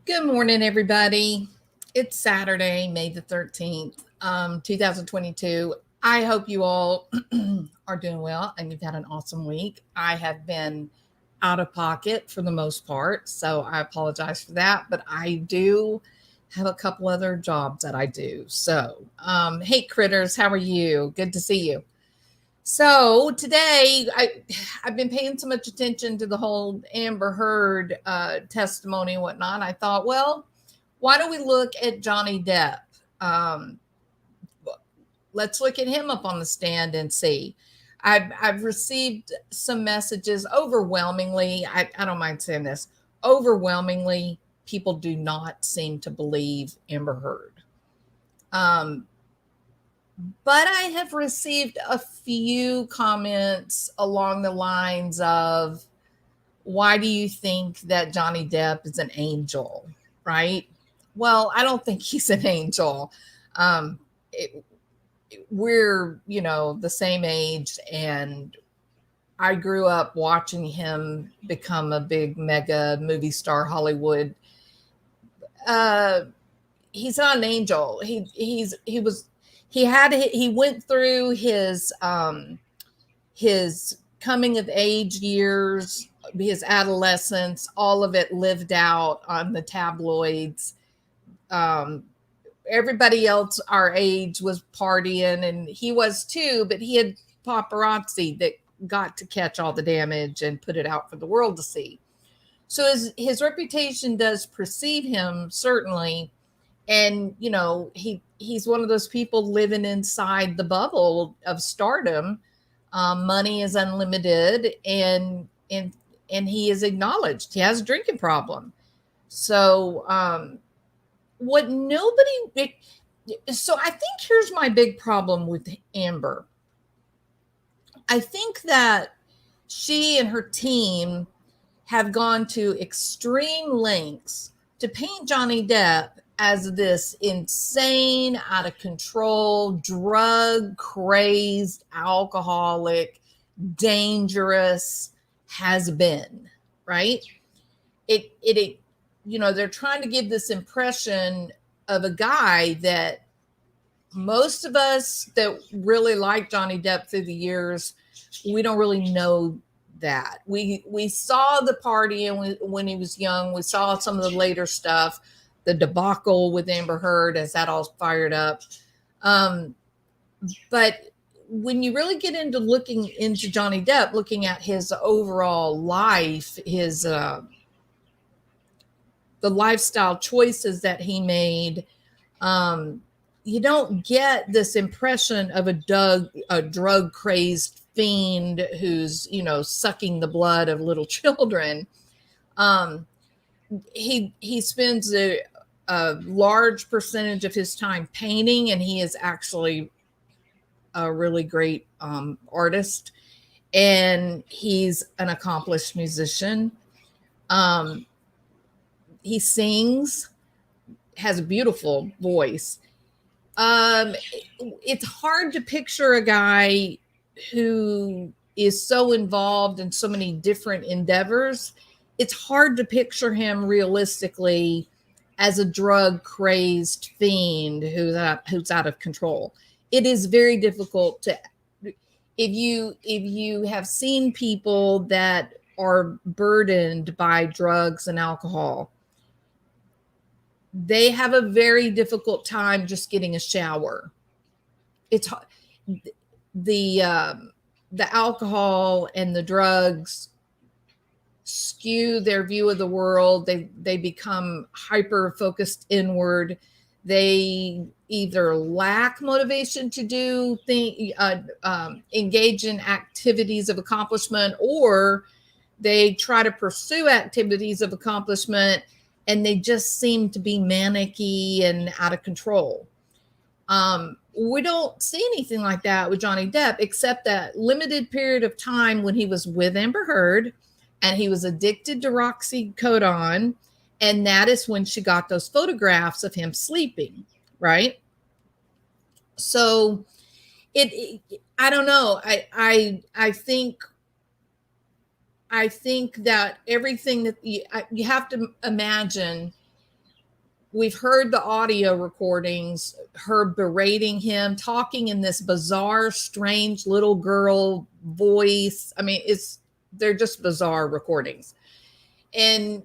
Good morning, everybody. It's Saturday, May the 13th, 2022. I hope you all are doing well and you've had an awesome week. I have been out of pocket for the most part, so I apologize for that, but I do have a couple other jobs that I do. Hey, critters, how are you? Good to see you. So today, I've been paying so much attention to the whole Amber Heard testimony and whatnot. I thought, well, why don't we look at Johnny Depp? Um, let's look at him up on the stand and see. I've received some messages. Overwhelmingly, I don't mind saying this. Overwhelmingly, people do not seem to believe Amber Heard. Um, but I have received a few comments along the lines of, why do you think that Johnny Depp is an angel? Right? Well, I don't think he's an angel. Um, it, we're, the same age, and I grew up watching him become a big mega movie star, Hollywood. Uh, he's not an angel. He went through his coming of age years, his adolescence, all of it lived out on the tabloids. Um, Everybody else our age was partying, and he was too, but he had paparazzi that got to catch all the damage and put it out for the world to see. So his reputation does precede him, certainly. And he's one of those people living inside the bubble of stardom. Money is unlimited, and he is acknowledged. He has a drinking problem. So what nobody so I think here's my big problem with Amber. I think that she and her team have gone to extreme lengths to paint Johnny Depp as this insane, out of control, drug crazed, alcoholic, dangerous has been, right? They're trying to give this impression of a guy that most of us that really like Johnny Depp through the years, we don't really know that. We saw the party and when he was young. We saw some of the later stuff, the debacle with Amber Heard as that all fired up. Um, but when you really get into looking into Johnny Depp, looking at his overall life, his the lifestyle choices that he made, you don't get this impression of a drug crazed fiend who's sucking the blood of little children. Um, he spends a large percentage of his time painting, and he is actually a really great artist, and he's an accomplished musician. Um, he sings, has a beautiful voice. Um, it's hard to picture a guy who is so involved in so many different endeavors. It's hard to picture him realistically as a drug crazed fiend who's out of control. It is very difficult to, if you have seen people that are burdened by drugs and alcohol, they have a very difficult time just getting a shower. It's the the alcohol and the drugs skew their view of the world. They become hyper focused inward. They either lack motivation to engage in activities of accomplishment, or they try to pursue activities of accomplishment and they just seem to be manicky and out of control. We don't see anything like that with Johnny Depp, except that limited period of time when he was with Amber Heard and he was addicted to Roxycodone. And that is when she got those photographs of him sleeping, right? So I don't know. I think that everything that you have to imagine we've heard the audio recordings, her berating him, talking in this bizarre, strange little girl voice. I mean, they're just bizarre recordings. And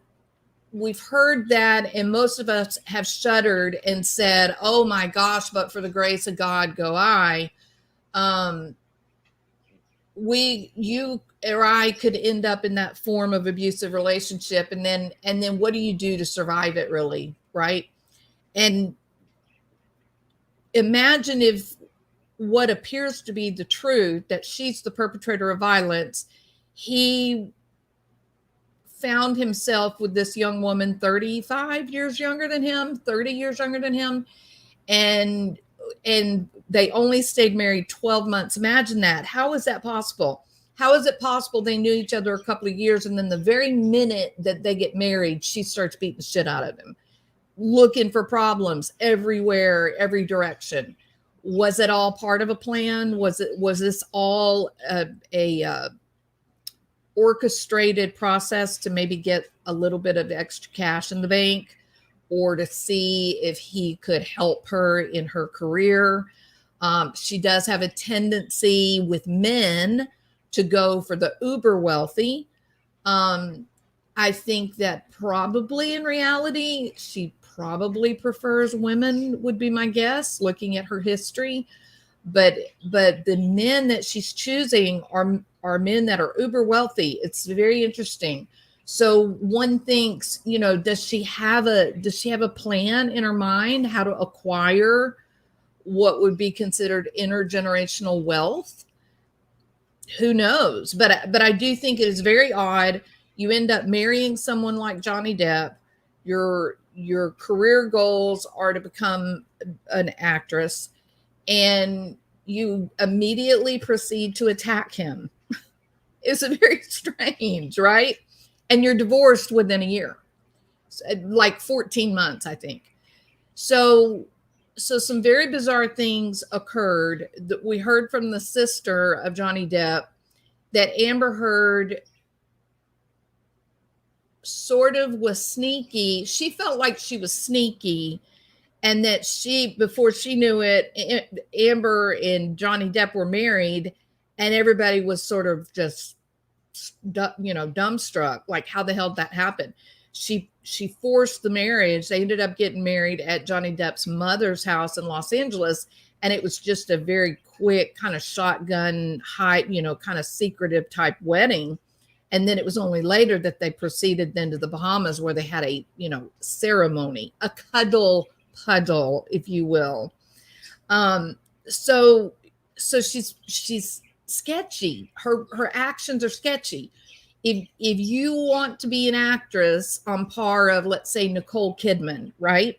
we've heard that, and most of us have shuddered and said, oh my gosh, but for the grace of God go I. You or I could end up in that form of abusive relationship. And then what do you do to survive it, really? Right. And imagine if what appears to be the truth, that she's the perpetrator of violence, he found himself with this young woman 35 years younger than him, 30 years younger than him, and they only stayed married 12 months. Imagine that. How is that possible? How is it possible they knew each other a couple of years, and then the very minute that they get married, she starts beating the shit out of him, looking for problems everywhere, every direction? Was it all part of a plan? Was this all a orchestrated process to maybe get a little bit of extra cash in the bank, or to see if he could help her in her career? She does have a tendency with men to go for the uber wealthy. I think that probably in reality, she probably prefers women, would be my guess, looking at her history. But the men that she's choosing are men that are uber wealthy. It's very interesting. So one thinks, does she have a plan in her mind how to acquire what would be considered intergenerational wealth? Who knows? But I do think it is very odd. You end up marrying someone like Johnny Depp. Your career goals are to become an actress, and you immediately proceed to attack him. It's very strange, right? And you're divorced within a year, like 14 months, I think. So some very bizarre things occurred. That we heard from the sister of Johnny Depp that Amber Heard sort of was sneaky. She felt like she was sneaky, and that before she knew it, Amber and Johnny Depp were married, and everybody was sort of just, dumbstruck, like how the hell did that happen? She forced the marriage. They ended up getting married at Johnny Depp's mother's house in Los Angeles, and it was just a very quick kind of shotgun, high, kind of secretive type wedding. And then it was only later that they proceeded then to the Bahamas, where they had a, ceremony, a cuddle puddle, if you will. So she's sketchy. Her actions are sketchy. If you want to be an actress on par of, let's say, Nicole Kidman, right?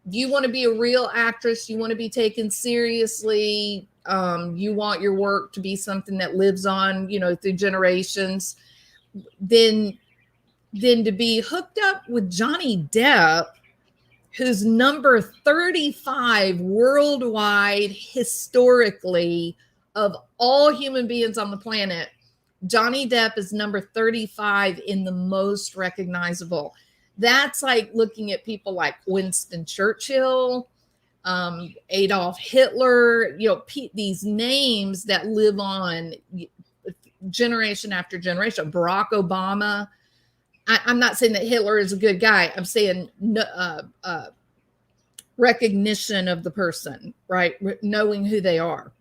You want to be a real actress. You want to be taken seriously. You want your work to be something that lives on, through generations. Then to be hooked up with Johnny Depp, who's number 35 worldwide historically of all human beings on the planet. Johnny Depp is number 35 in the most recognizable. That's like looking at people like Winston Churchill, Adolf Hitler, these names that live on generation after generation. Barack Obama. I'm not saying that Hitler is a good guy. I'm saying recognition of the person, right? Knowing who they are.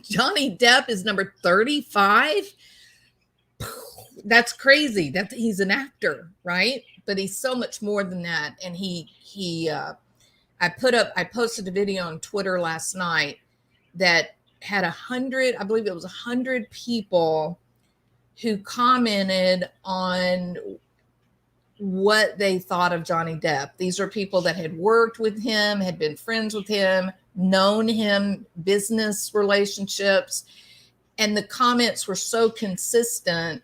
Johnny Depp is number 35. That's crazy. That he's an actor, right? But he's so much more than that. And I posted a video on Twitter last night that had 100, I believe it was 100 people who commented on what they thought of Johnny Depp. These are people that had worked with him, had been friends with him, known him, business relationships. And the comments were so consistent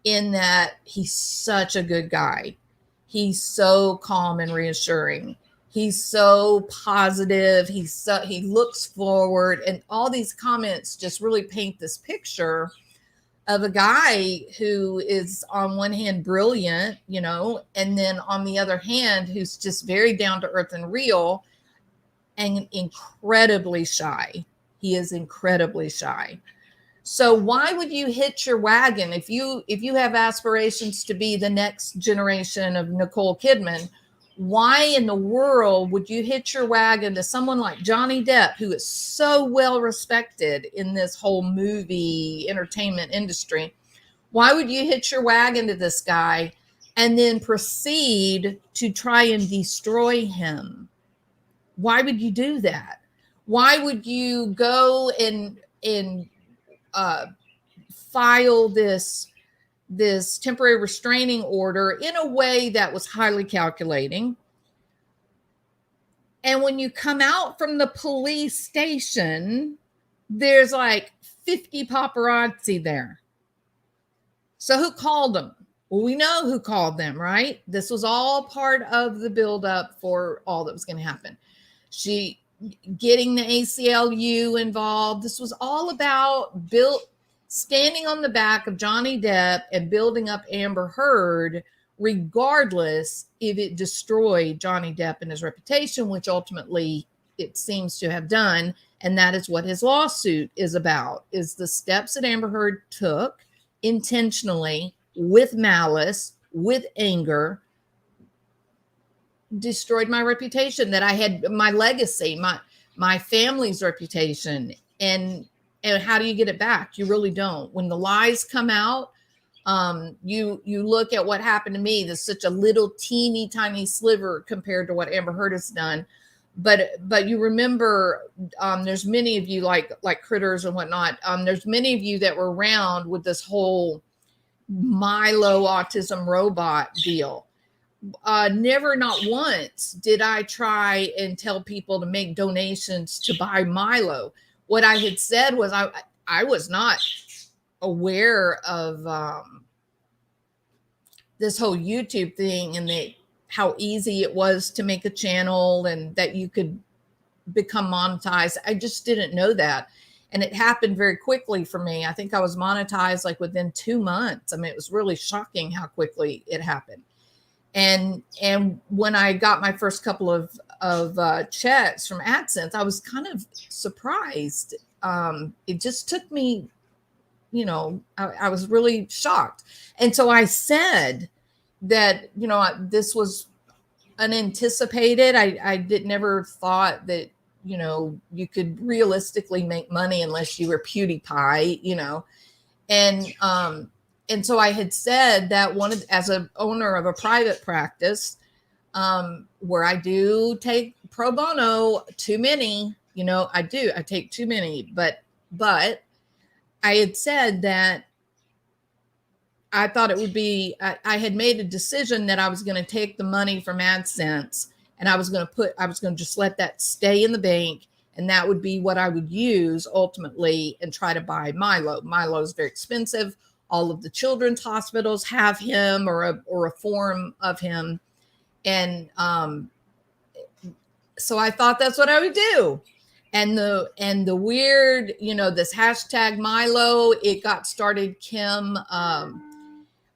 in that he's such a good guy. He's so calm and reassuring. He's so positive. He looks forward. And all these comments just really paint this picture of a guy who is on one hand brilliant, and then on the other hand, who's just very down to earth and real and incredibly shy. He is incredibly shy. So why would you hitch your wagon if you have aspirations to be the next generation of Nicole Kidman? Why in the world would you hitch your wagon to someone like Johnny Depp, who is so well respected in this whole movie entertainment industry? Why would you hitch your wagon to this guy and then proceed to try and destroy him? Why would you do that? Why would you go and file this temporary restraining order in a way that was highly calculating? And when you come out from the police station, there's like 50 paparazzi there. So who called them? Well, we know who called them, right? This was all part of the buildup for all that was going to happen. She getting the ACLU involved. This was all about standing on the back of Johnny Depp and building up Amber Heard, regardless if it destroyed Johnny Depp and his reputation, which ultimately it seems to have done. And that is what his lawsuit is about, is the steps that Amber Heard took intentionally, with malice, with anger, destroyed my reputation, that I had, my legacy, my family's reputation. And how do you get it back? You really don't. When the lies come out, you look at what happened to me. There's such a little teeny tiny sliver compared to what Amber Heard has done. But you remember, there's many of you like critters and whatnot. There's many of you that were around with this whole Milo autism robot deal. Never, not once did I try and tell people to make donations to buy Milo. What I had said was I was not aware of this whole YouTube thing, and how easy it was to make a channel and that you could become monetized. I just didn't know that. And it happened very quickly for me. I think I was monetized like within 2 months. I mean, it was really shocking how quickly it happened. And when I got my first couple of checks from AdSense, I was kind of surprised. It just took me, I was really shocked. And so I said that, this was unanticipated. I never thought that, you could realistically make money unless you were PewDiePie, and so I had said that as an owner of a private practice, where I do take pro bono too many, I take too many, but I had said that I thought it would be, I had made a decision that I was going to take the money from AdSense and I was going to just let that stay in the bank. And that would be what I would use ultimately and try to buy Milo. Milo is very expensive. All of the children's hospitals have him or a form of him. And so I thought that's what I would do. And the weird, this hashtag Milo, it got started, Kim,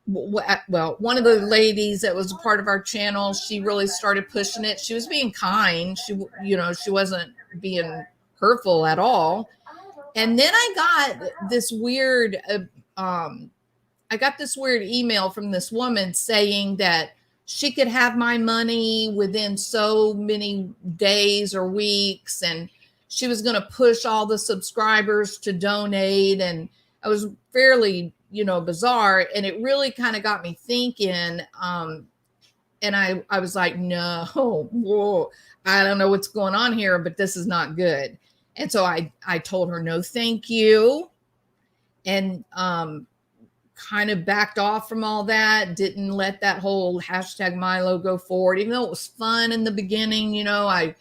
one of the ladies that was a part of our channel, she really started pushing it. She was being kind. She wasn't being hurtful at all. And then I got this weird, email from this woman saying that she could have my money within so many days or weeks, and she was going to push all the subscribers to donate. And I was fairly, bizarre. And it really kind of got me thinking. And I was like, no, whoa, I don't know what's going on here, but this is not good. And so I told her, no, thank you. And kind of backed off from all that, didn't let that whole hashtag Milo go forward, even though it was fun in the beginning. I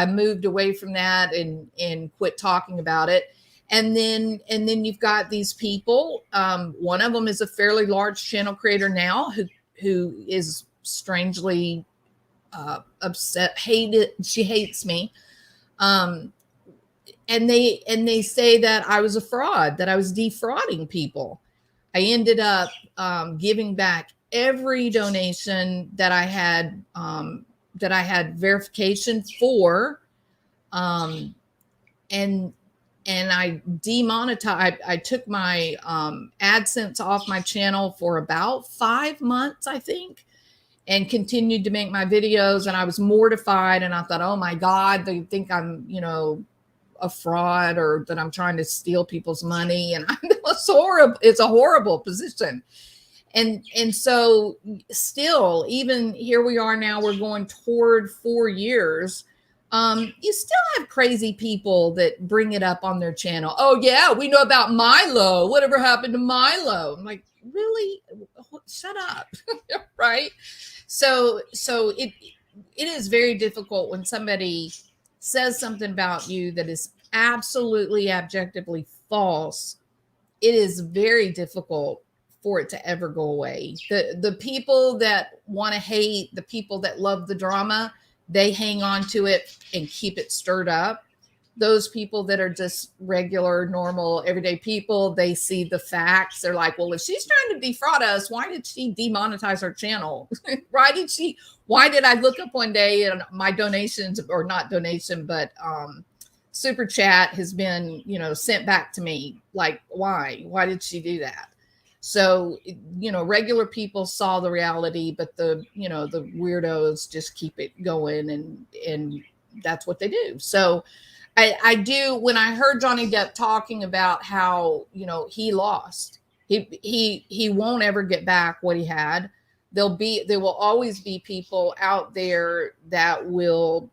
moved away from that and quit talking about it. And then you've got these people. One of them is a fairly large channel creator now who is strangely upset, hated. She hates me. And they say that I was a fraud, that I was defrauding people. I ended up giving back every donation that I had verification for, um, and I demonetized. I took my AdSense off my channel for about 5 months, I think, and continued to make my videos. And I was mortified, and I thought, oh my God, they think I'm, a fraud, or that I'm trying to steal people's money. And it's horrible. It's a horrible position. And so still, even here we are now, we're going toward 4 years. You still have crazy people that bring it up on their channel. Oh yeah, we know about Milo. Whatever happened to Milo? I'm like, really? Shut up. Right? So it is very difficult when somebody says something about you that is absolutely objectively false. It is very difficult for it to ever go away. The people that want to hate, the people that love the drama, they hang on to it and keep it stirred up. Those people that are just regular, normal, everyday people, they see the facts. They're like, well, if she's trying to defraud us, why did she demonetize our channel? Why did I look up one day and my donations, or not donation, but super chat has been, sent back to me? Like, why did she do that? So, regular people saw the reality, but the weirdos just keep it going, and that's what they do. So I do, when I heard Johnny Depp talking about how, he lost, he won't ever get back what he had. There will always be people out there that will,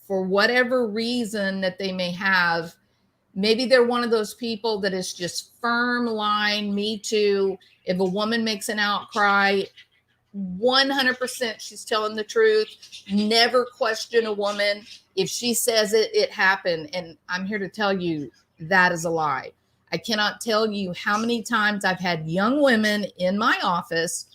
for whatever reason that they may have, maybe they're one of those people that is just firm line, me too. If a woman makes an outcry, 100% she's telling the truth. Never question a woman. If she says it, it happened. And I'm here to tell you that is a lie. I cannot tell you how many times I've had young women in my office,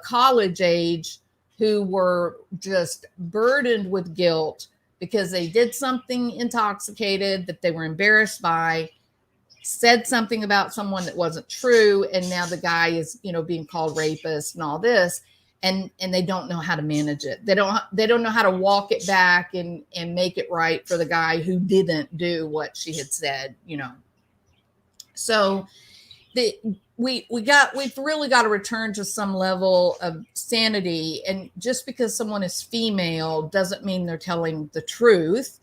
college age, who were just burdened with guilt because they did something intoxicated that they were embarrassed by, said something about someone that wasn't true, and now the guy is, being called rapist and all this, and they don't know how to manage it. They don't know how to walk it back and make it right for the guy who didn't do what she had said. So we've really got to return to some level of sanity. And just because someone is female doesn't mean they're telling the truth.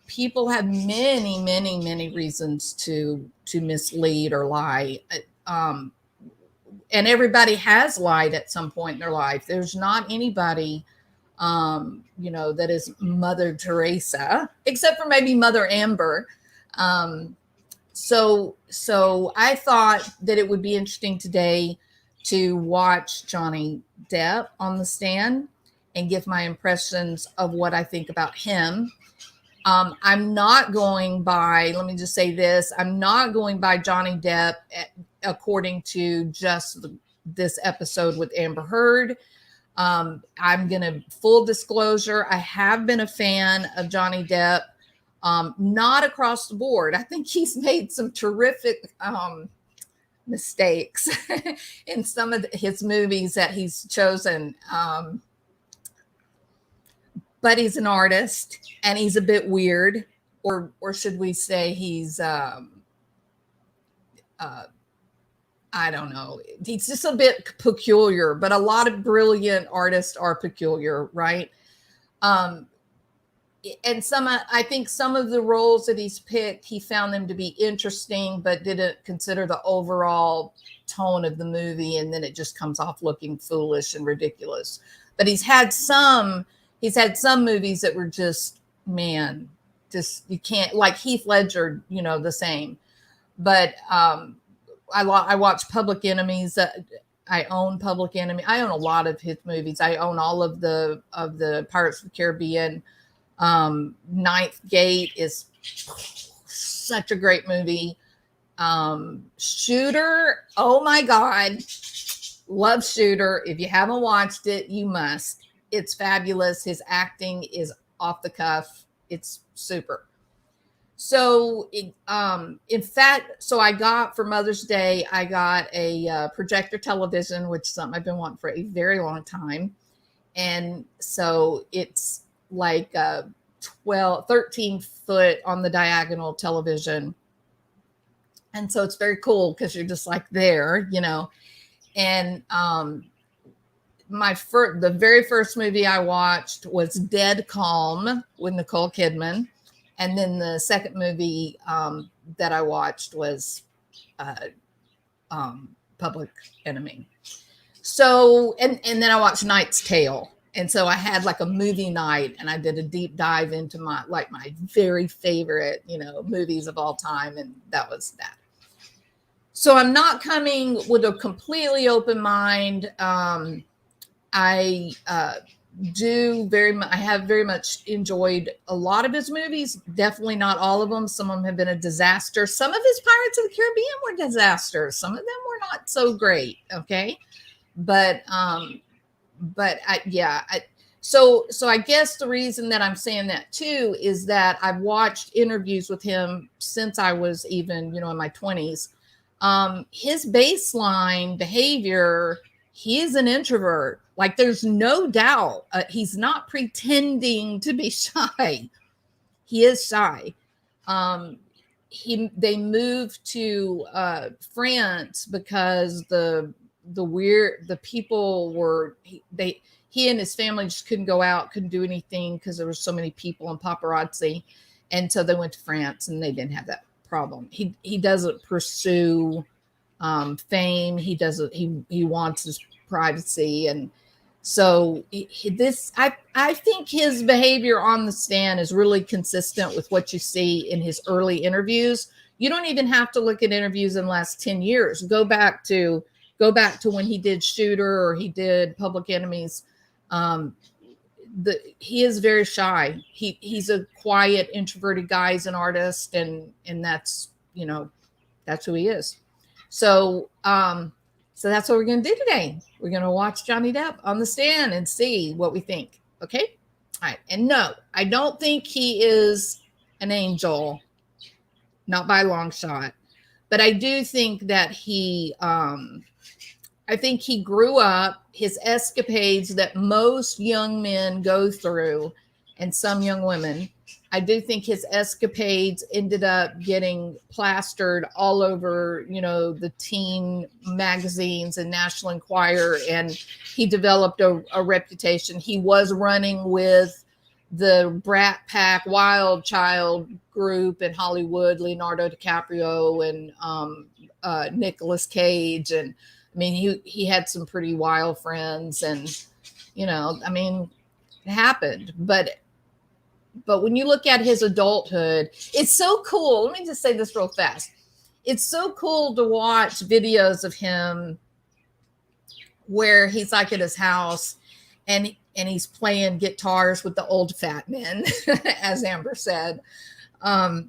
People have many, many, many reasons to mislead or lie. And everybody has lied at some point in their life. There's not anybody, that is Mother Teresa, except for maybe Mother Amber. So I thought that it would be interesting today to watch Johnny Depp on the stand and give my impressions of what I think about him. I'm not going by, let me just say this, I'm not going by Johnny Depp according to just this episode with Amber Heard. I'm going to, full disclosure, I have been a fan of Johnny Depp, not across the board. I think he's made some terrific mistakes in some of his movies that he's chosen. But he's an artist, and he's a bit weird, or should we say he's I don't know. He's just a bit peculiar, but a lot of brilliant artists are peculiar, right? And I think some of the roles that he's picked, he found them to be interesting, but didn't consider the overall tone of the movie, and then it just comes off looking foolish and ridiculous. But he's had some movies that were just, man, just, you can't, like Heath Ledger, the same. But I watch Public Enemies. I own Public Enemy. I own a lot of his movies. I own all of the Pirates of the Caribbean. Ninth Gate is such a great movie. Shooter, oh my God, love Shooter. If you haven't watched it, you must. It's fabulous. His acting is off the cuff. It's super. So, in fact, so I got for Mother's Day, I got a projector television, which is something I've been wanting for a very long time. And so it's like a 13 foot on the diagonal television. And so it's very cool because you're just like there, you know. And the very first movie I watched was Dead Calm with Nicole Kidman, and then the second movie that I watched was uh, Public Enemy. So and then I watched Knight's Tale, and so I had like a movie night, and I did a deep dive into my very favorite movies of all time, and that was that. So I'm not coming with a completely open mind. I I have very much enjoyed a lot of his movies. Definitely not all of them. Some of them have been a disaster. Some of his Pirates of the Caribbean were disasters. Some of them were not so great. Okay, but so I guess the reason that I'm saying that too is that I've watched interviews with him since I was even in my 20s. His baseline behavior, he is an introvert. Like, there's no doubt. He's not pretending to be shy. He is shy. They moved to France because the people were he and his family just couldn't go out, couldn't do anything because there were so many people and paparazzi, and so they went to France, and they didn't have that problem. He doesn't pursue fame. He doesn't. He wants his privacy, and so I think his behavior on the stand is really consistent with what you see in his early interviews. You don't even have to look at interviews in the last 10 years. Go back to when he did Shooter or he did Public Enemies. He is very shy. He's a quiet, introverted guy. He's an artist, and that's that's who he is. So so that's what we're going to do today. We're going to watch Johnny Depp on the stand and see what we think. Okay. All right. And no, I don't think he is an angel, not by a long shot, but I do think that I think he grew up, his escapades that most young men go through, and some young women. I do think his escapades ended up getting plastered all over, the teen magazines and National Enquirer, and he developed a reputation. He was running with the Brat Pack Wild Child group in Hollywood, Leonardo DiCaprio and Nicolas Cage, and I mean, he had some pretty wild friends, and I mean, it happened. But when you look at his adulthood, it's so cool. Let me just say this real fast. It's so cool to watch videos of him where he's like at his house and he's playing guitars with the old fat men, as Amber said.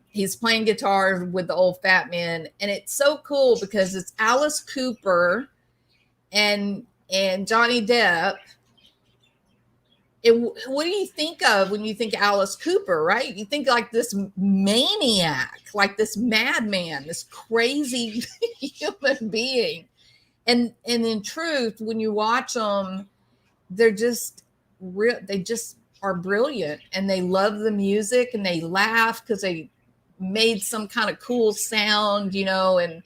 He's playing guitars with the old fat men, and it's so cool because it's Alice Cooper and Johnny Depp. What do you think of when you think Alice Cooper, right? You think like this maniac, like this madman, this crazy human being. And in truth, when you watch them, they're just real. They just are brilliant, and they love the music, and they laugh because they made some kind of cool sound, and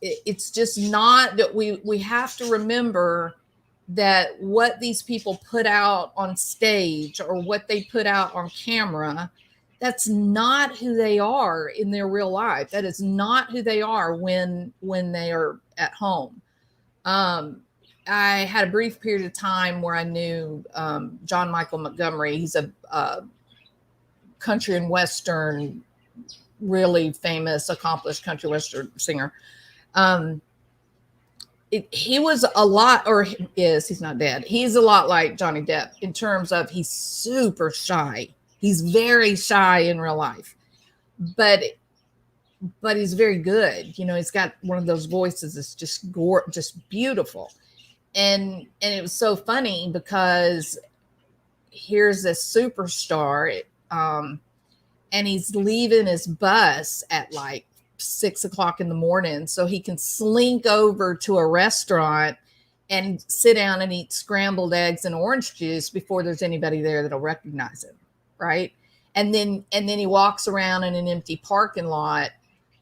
it's just not that we have to remember that what these people put out on stage or what they put out on camera, that's not who they are in their real life. That is not who they are when they are at home. I had a brief period of time where I knew John Michael Montgomery. He's a country and western, really famous, accomplished country western singer. He was a lot, or he's not dead. He's a lot like Johnny Depp in terms of he's super shy. He's very shy in real life, but he's very good. He's got one of those voices that's just beautiful. And it was so funny because here's this superstar, and he's leaving his bus at like 6 o'clock in the morning so he can slink over to a restaurant and sit down and eat scrambled eggs and orange juice before there's anybody there that'll recognize him, right? And then he walks around in an empty parking lot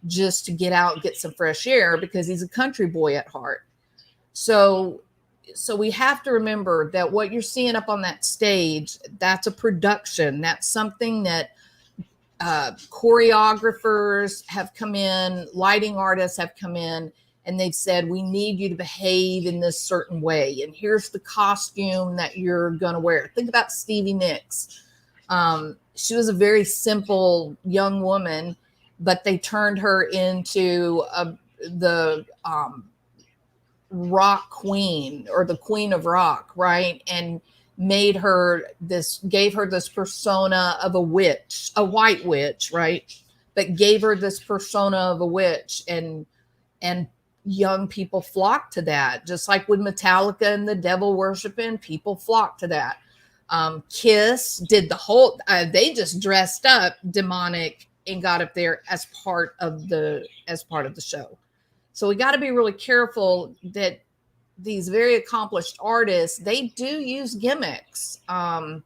just to get out and get some fresh air because he's a country boy at heart. So we have to remember that what you're seeing up on that stage, that's a production. That's something that choreographers have come in, lighting artists have come in, and they've said, we need you to behave in this certain way. And here's the costume that you're going to wear. Think about Stevie Nicks. She was a very simple young woman, but they turned her into the rock queen, or the queen of rock, right? And gave her this persona of a witch, a white witch, right? But gave her this persona of a witch, and young people flocked to that. Just like with Metallica and the devil worshiping, people flocked to that. Kiss did the whole, they just dressed up demonic and got up there as part of the show. So we got to be really careful that these very accomplished artists, they do use gimmicks, and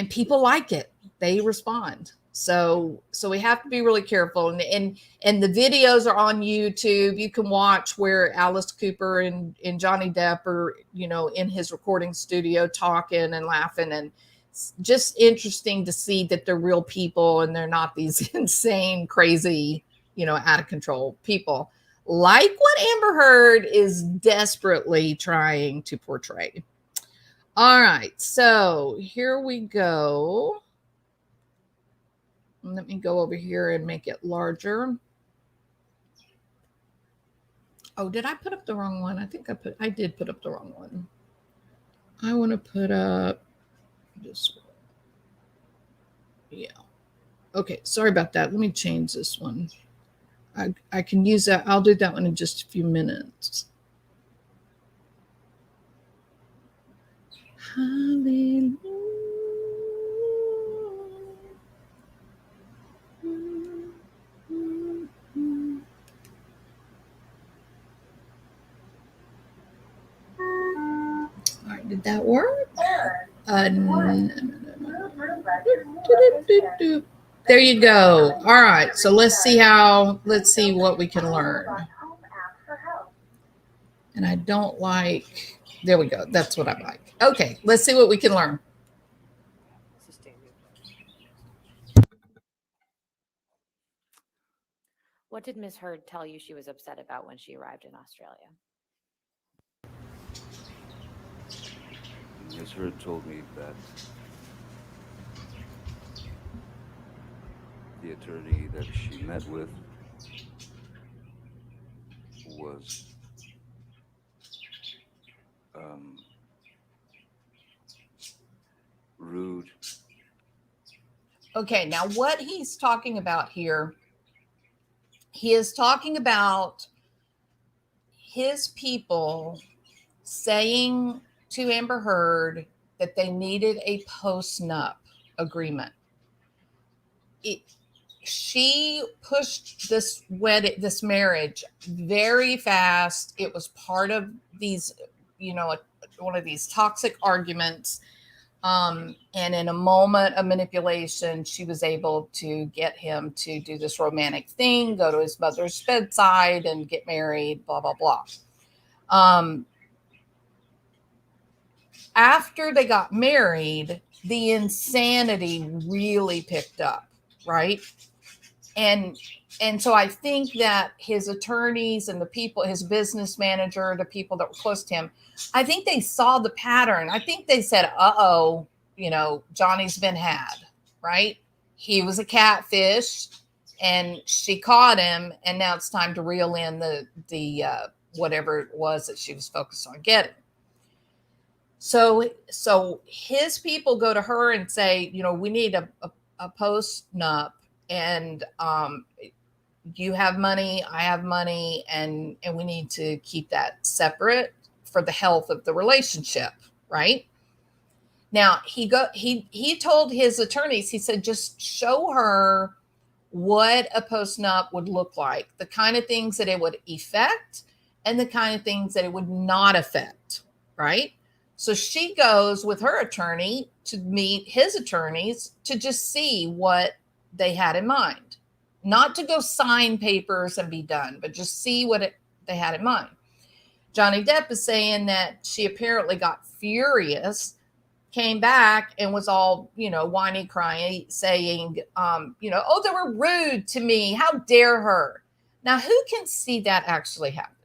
people like it. They respond. So we have to be really careful. And the videos are on YouTube. You can watch where Alice Cooper and Johnny Depp are, in his recording studio talking and laughing, and it's just interesting to see that they're real people and they're not these insane, crazy, out of control people like what Amber Heard is desperately trying to portray. All right, so here we go. Let me go over here and make it larger. Oh, did I put up the wrong one? I think I did put up the wrong one. I want to put up this one. Yeah. Okay, sorry about that. Let me change this one. I can use that. I'll do that one in just a few minutes. Hallelujah. All right, did that work? No. There you go. All right, so let's see what we can learn. And I don't like, there we go. That's what I like. Okay, let's see what we can learn. What did Miss Heard tell you she was upset about when she arrived in Australia? Miss Heard told me that the attorney that she met with was rude. Okay, now what he's talking about here, he is talking about his people saying to Amber Heard that they needed a post-nup agreement. She pushed this marriage very fast. It was part of these, one of these toxic arguments. And in a moment of manipulation, she was able to get him to do this romantic thing, go to his mother's bedside and get married, blah, blah, blah. After they got married, the insanity really picked up, right? And so I think that his attorneys and the people, his business manager, the people that were close to him, I think they saw the pattern. I think they said, uh-oh, Johnny's been had, right? He was a catfish and she caught him, and now it's time to reel in the whatever it was that she was focused on getting. So his people go to her and say, we need a post-nup, and you have money, I have money, and we need to keep that separate for the health of the relationship, right? Now he told his attorneys, he said, just show her what a postnup would look like, the kind of things that it would affect and the kind of things that it would not affect, right? So she goes with her attorney to meet his attorneys to just see what they had in mind. Not to go sign papers and be done, but just see what they had in mind. Johnny Depp is saying that she apparently got furious, came back and was all, whiny, crying, saying, oh, they were rude to me. How dare her? Now, who can see that actually happening?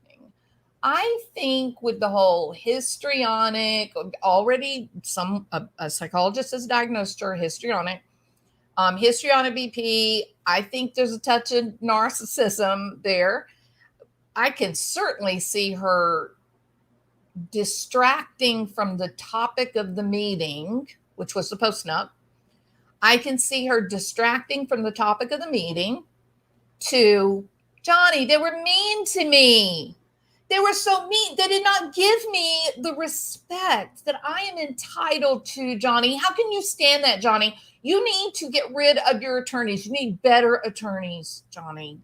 I think with the whole histrionic, already a psychologist has diagnosed her histrionic BP. I think there's a touch of narcissism there. I can certainly see her distracting from the topic of the meeting, which was the postnup. I can see her distracting from the topic of the meeting to, Johnny, they were mean to me. They were so mean. They did not give me the respect that I am entitled to, Johnny. How can you stand that, Johnny? You need to get rid of your attorneys. You need better attorneys, Johnny.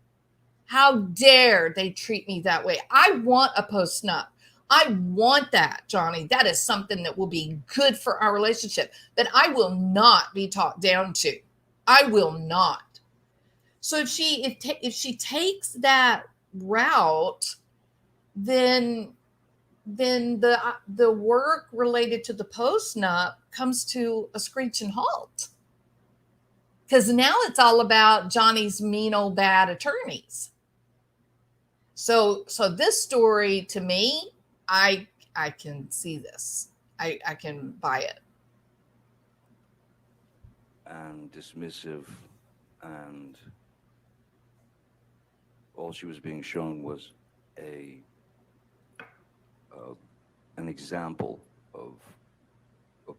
How dare they treat me that way? I want a postnup. I want that, Johnny. That is something that will be good for our relationship, that I will not be talked down to. I will not. So if she takes that route, then the work related to the postnup comes to a screeching halt. Because now it's all about Johnny's mean old bad attorneys. So this story, to me, I can see this. I can buy it. And dismissive, and all she was being shown was an example of a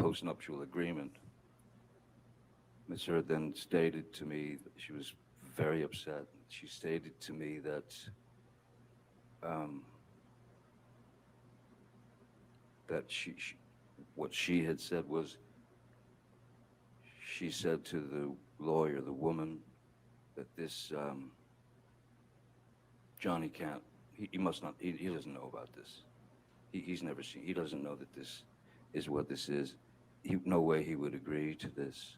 postnuptial agreement. Ms. Heard then stated to me that she was very upset. She stated to me that she what she had said was, she said to the lawyer, the woman, that this Johnny can't, he must not, he doesn't know about this. He's never seen, he doesn't know that this is what this is. No way he would agree to this.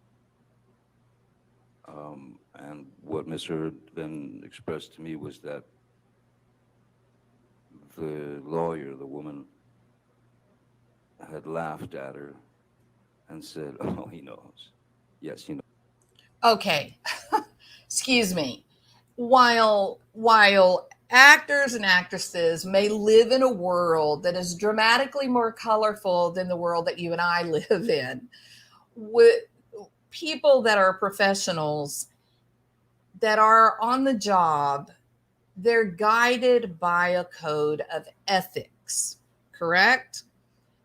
And what Ms. Heard then expressed to me was that the lawyer, the woman, had laughed at her and said, oh, he knows. Yes, he knows. Okay. Excuse me. While actors and actresses may live in a world that is dramatically more colorful than the world that you and I live in, with people that are professionals, that are on the job, they're guided by a code of ethics, correct?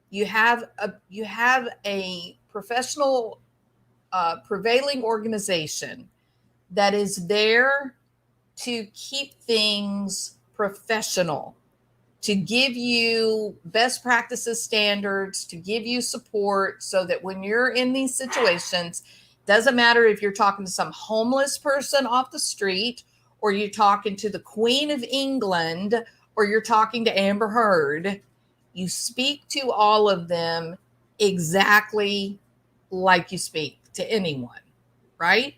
You have a professional prevailing organization that is there to keep things professional, to give you best practices standards, to give you support, so that when you're in these situations, doesn't matter if you're talking to some homeless person off the street, or you're talking to the Queen of England, or you're talking to Amber Heard, you speak to all of them exactly like you speak to anyone, right?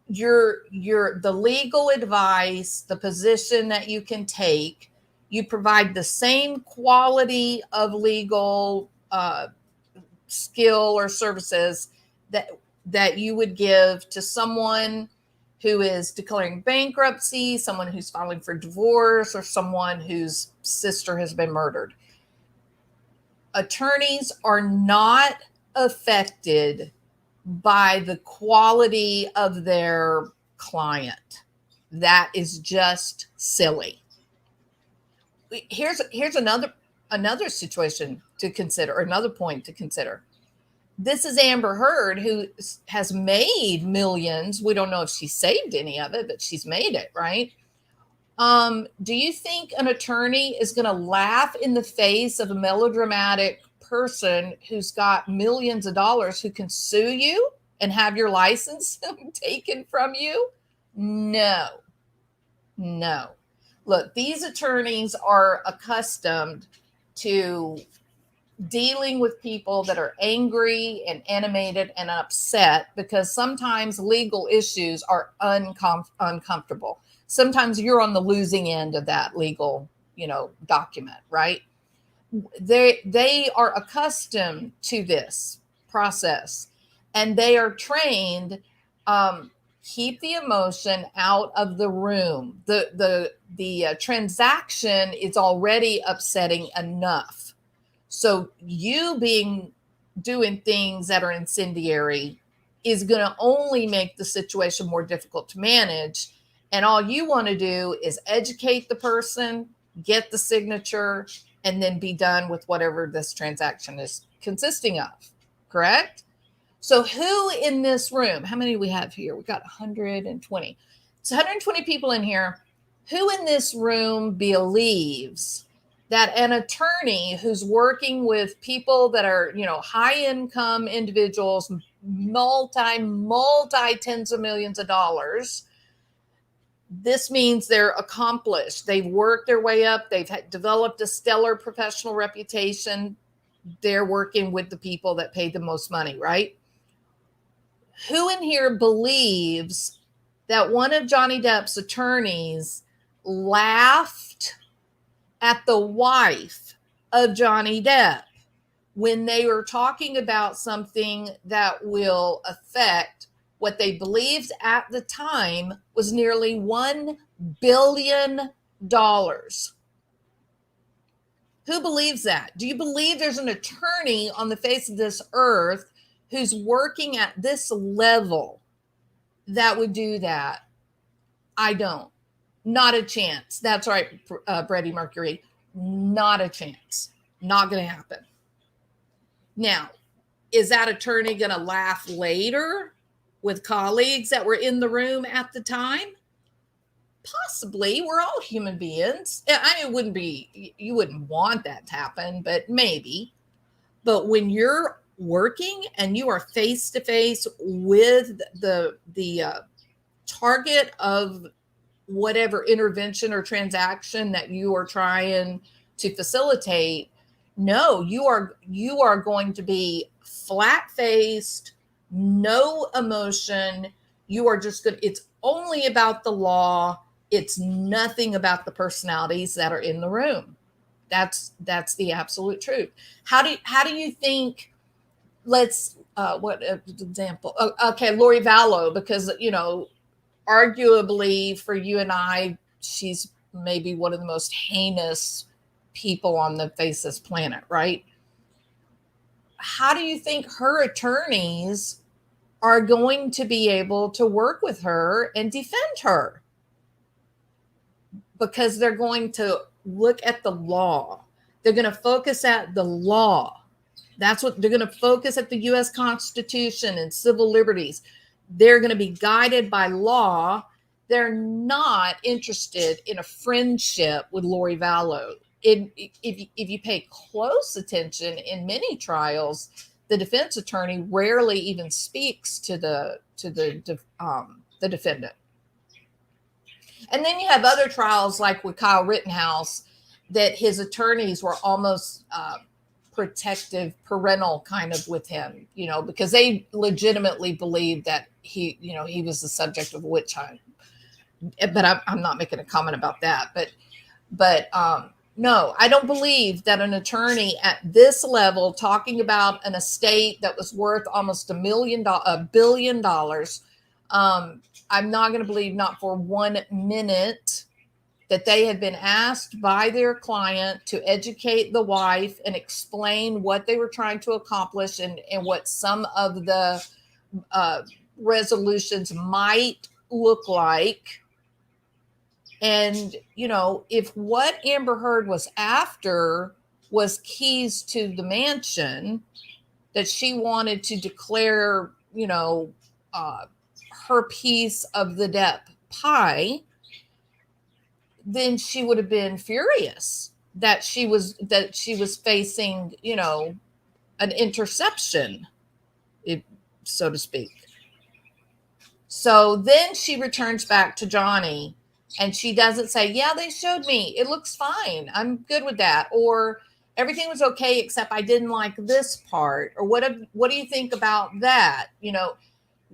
The legal advice, the position that you can take, you provide the same quality of legal skill or services that you would give to someone who is declaring bankruptcy, someone who's filing for divorce, or someone whose sister has been murdered. Attorneys are not affected by the quality of their client. That is just silly. Here's another situation to consider, or another point to consider. This is Amber Heard, who has made millions. We don't know if she saved any of it, but she's made it, right? Do you think an attorney is going to laugh in the face of a melodramatic person who's got millions of dollars who can sue you and have your license taken from you? No. Look, these attorneys are accustomed to dealing with people that are angry and animated and upset, because sometimes legal issues are uncomfortable. Sometimes you're on the losing end of that legal, document, right? They are accustomed to this process, and they are trained. Keep the emotion out of the room. The transaction is already upsetting enough. So you doing things that are incendiary is going to only make the situation more difficult to manage. And all you want to do is educate the person, get the signature, and then be done with whatever this transaction is consisting of. Correct? So who in this room, how many do we have here? We got 120. It's 120 people in here. Who in this room believes that an attorney who's working with people that are, high income individuals, multi tens of millions of dollars, this means they're accomplished. They've worked their way up. They've developed a stellar professional reputation. They're working with the people that pay the most money, right? Who in here believes that one of Johnny Depp's attorneys laughed at the wife of Johnny Depp when they were talking about something that will affect what they believed at the time was nearly $1 billion? Who believes that? Do you believe there's an attorney on the face of this earth who's working at this level that would do that? I don't. Not a chance. That's right, Freddie Mercury. Not a chance. Not going to happen. Now, is that attorney going to laugh later with colleagues that were in the room at the time? Possibly. We're all human beings. I mean, you wouldn't want that to happen, but maybe. But when you're working and you are face to face with the target of whatever intervention or transaction that you are trying to facilitate, no, you are going to be flat-faced, no emotion. You are just going to, it's only about the law. It's nothing about the personalities that are in the room. That's the absolute truth. How do you think, let's what example? Okay, Lori Vallow, because arguably for you and I, she's maybe one of the most heinous people on the face of this planet, right? How do you think her attorneys are going to be able to work with her and defend her? Because they're going to look at the law. They're going to focus at the law. That's what they're going to focus at, the U.S. Constitution and civil liberties. They're going to be guided by law. They're not interested in a friendship with Lori Vallow. If you pay close attention in many trials, the defense attorney rarely even speaks to the defendant. And then you have other trials like with Kyle Rittenhouse, that his attorneys were almost protective, parental kind of with him, because they legitimately believed that he was the subject of a witch hunt. But I'm not making a comment about that. But no, I don't believe that an attorney at this level, talking about an estate that was worth almost $1 billion, I'm not going to believe, not for 1 minute, that they had been asked by their client to educate the wife and explain what they were trying to accomplish and what some of the resolutions might look like. And, if what Amber Heard was after was keys to the mansion, that she wanted to declare, her piece of the Depp pie, then she would have been furious that she was facing, an interception, so to speak. So then she returns back to Johnny and she doesn't say, yeah, they showed me. It looks fine. I'm good with that. Or everything was okay, except I didn't like this part. Or what do you think about that?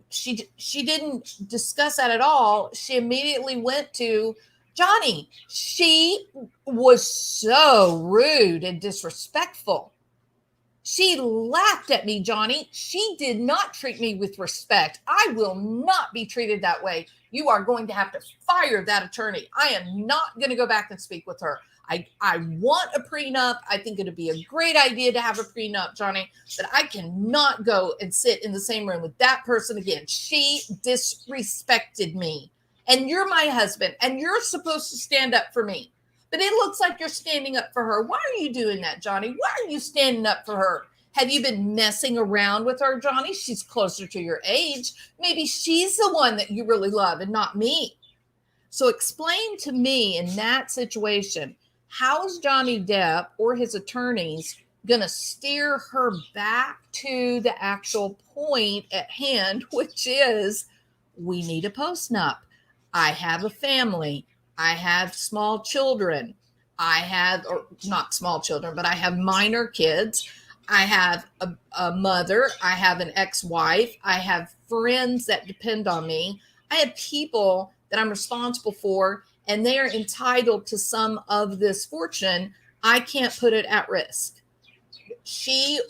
She didn't discuss that at all. She immediately went to Johnny. She was so rude and disrespectful. She laughed at me, Johnny. She did not treat me with respect. I will not be treated that way. You are going to have to fire that attorney. I am not going to go back and speak with her. I want a prenup. I think it'd be a great idea to have a prenup, Johnny, but I cannot go and sit in the same room with that person again. She disrespected me. And you're my husband, and you're supposed to stand up for me. But it looks like you're standing up for her. Why are you doing that, Johnny? Why are you standing up for her? Have you been messing around with her, Johnny? She's closer to your age. Maybe she's the one that you really love and not me. So explain to me in that situation, how is Johnny Depp or his attorneys going to steer her back to the actual point at hand, which is we need a postnup. I have a family. I have small children. Or not small children, but I have minor kids. I have a mother. I have an ex-wife. I have friends that depend on me. I have people that I'm responsible for, and they are entitled to some of this fortune. I can't put it at risk. She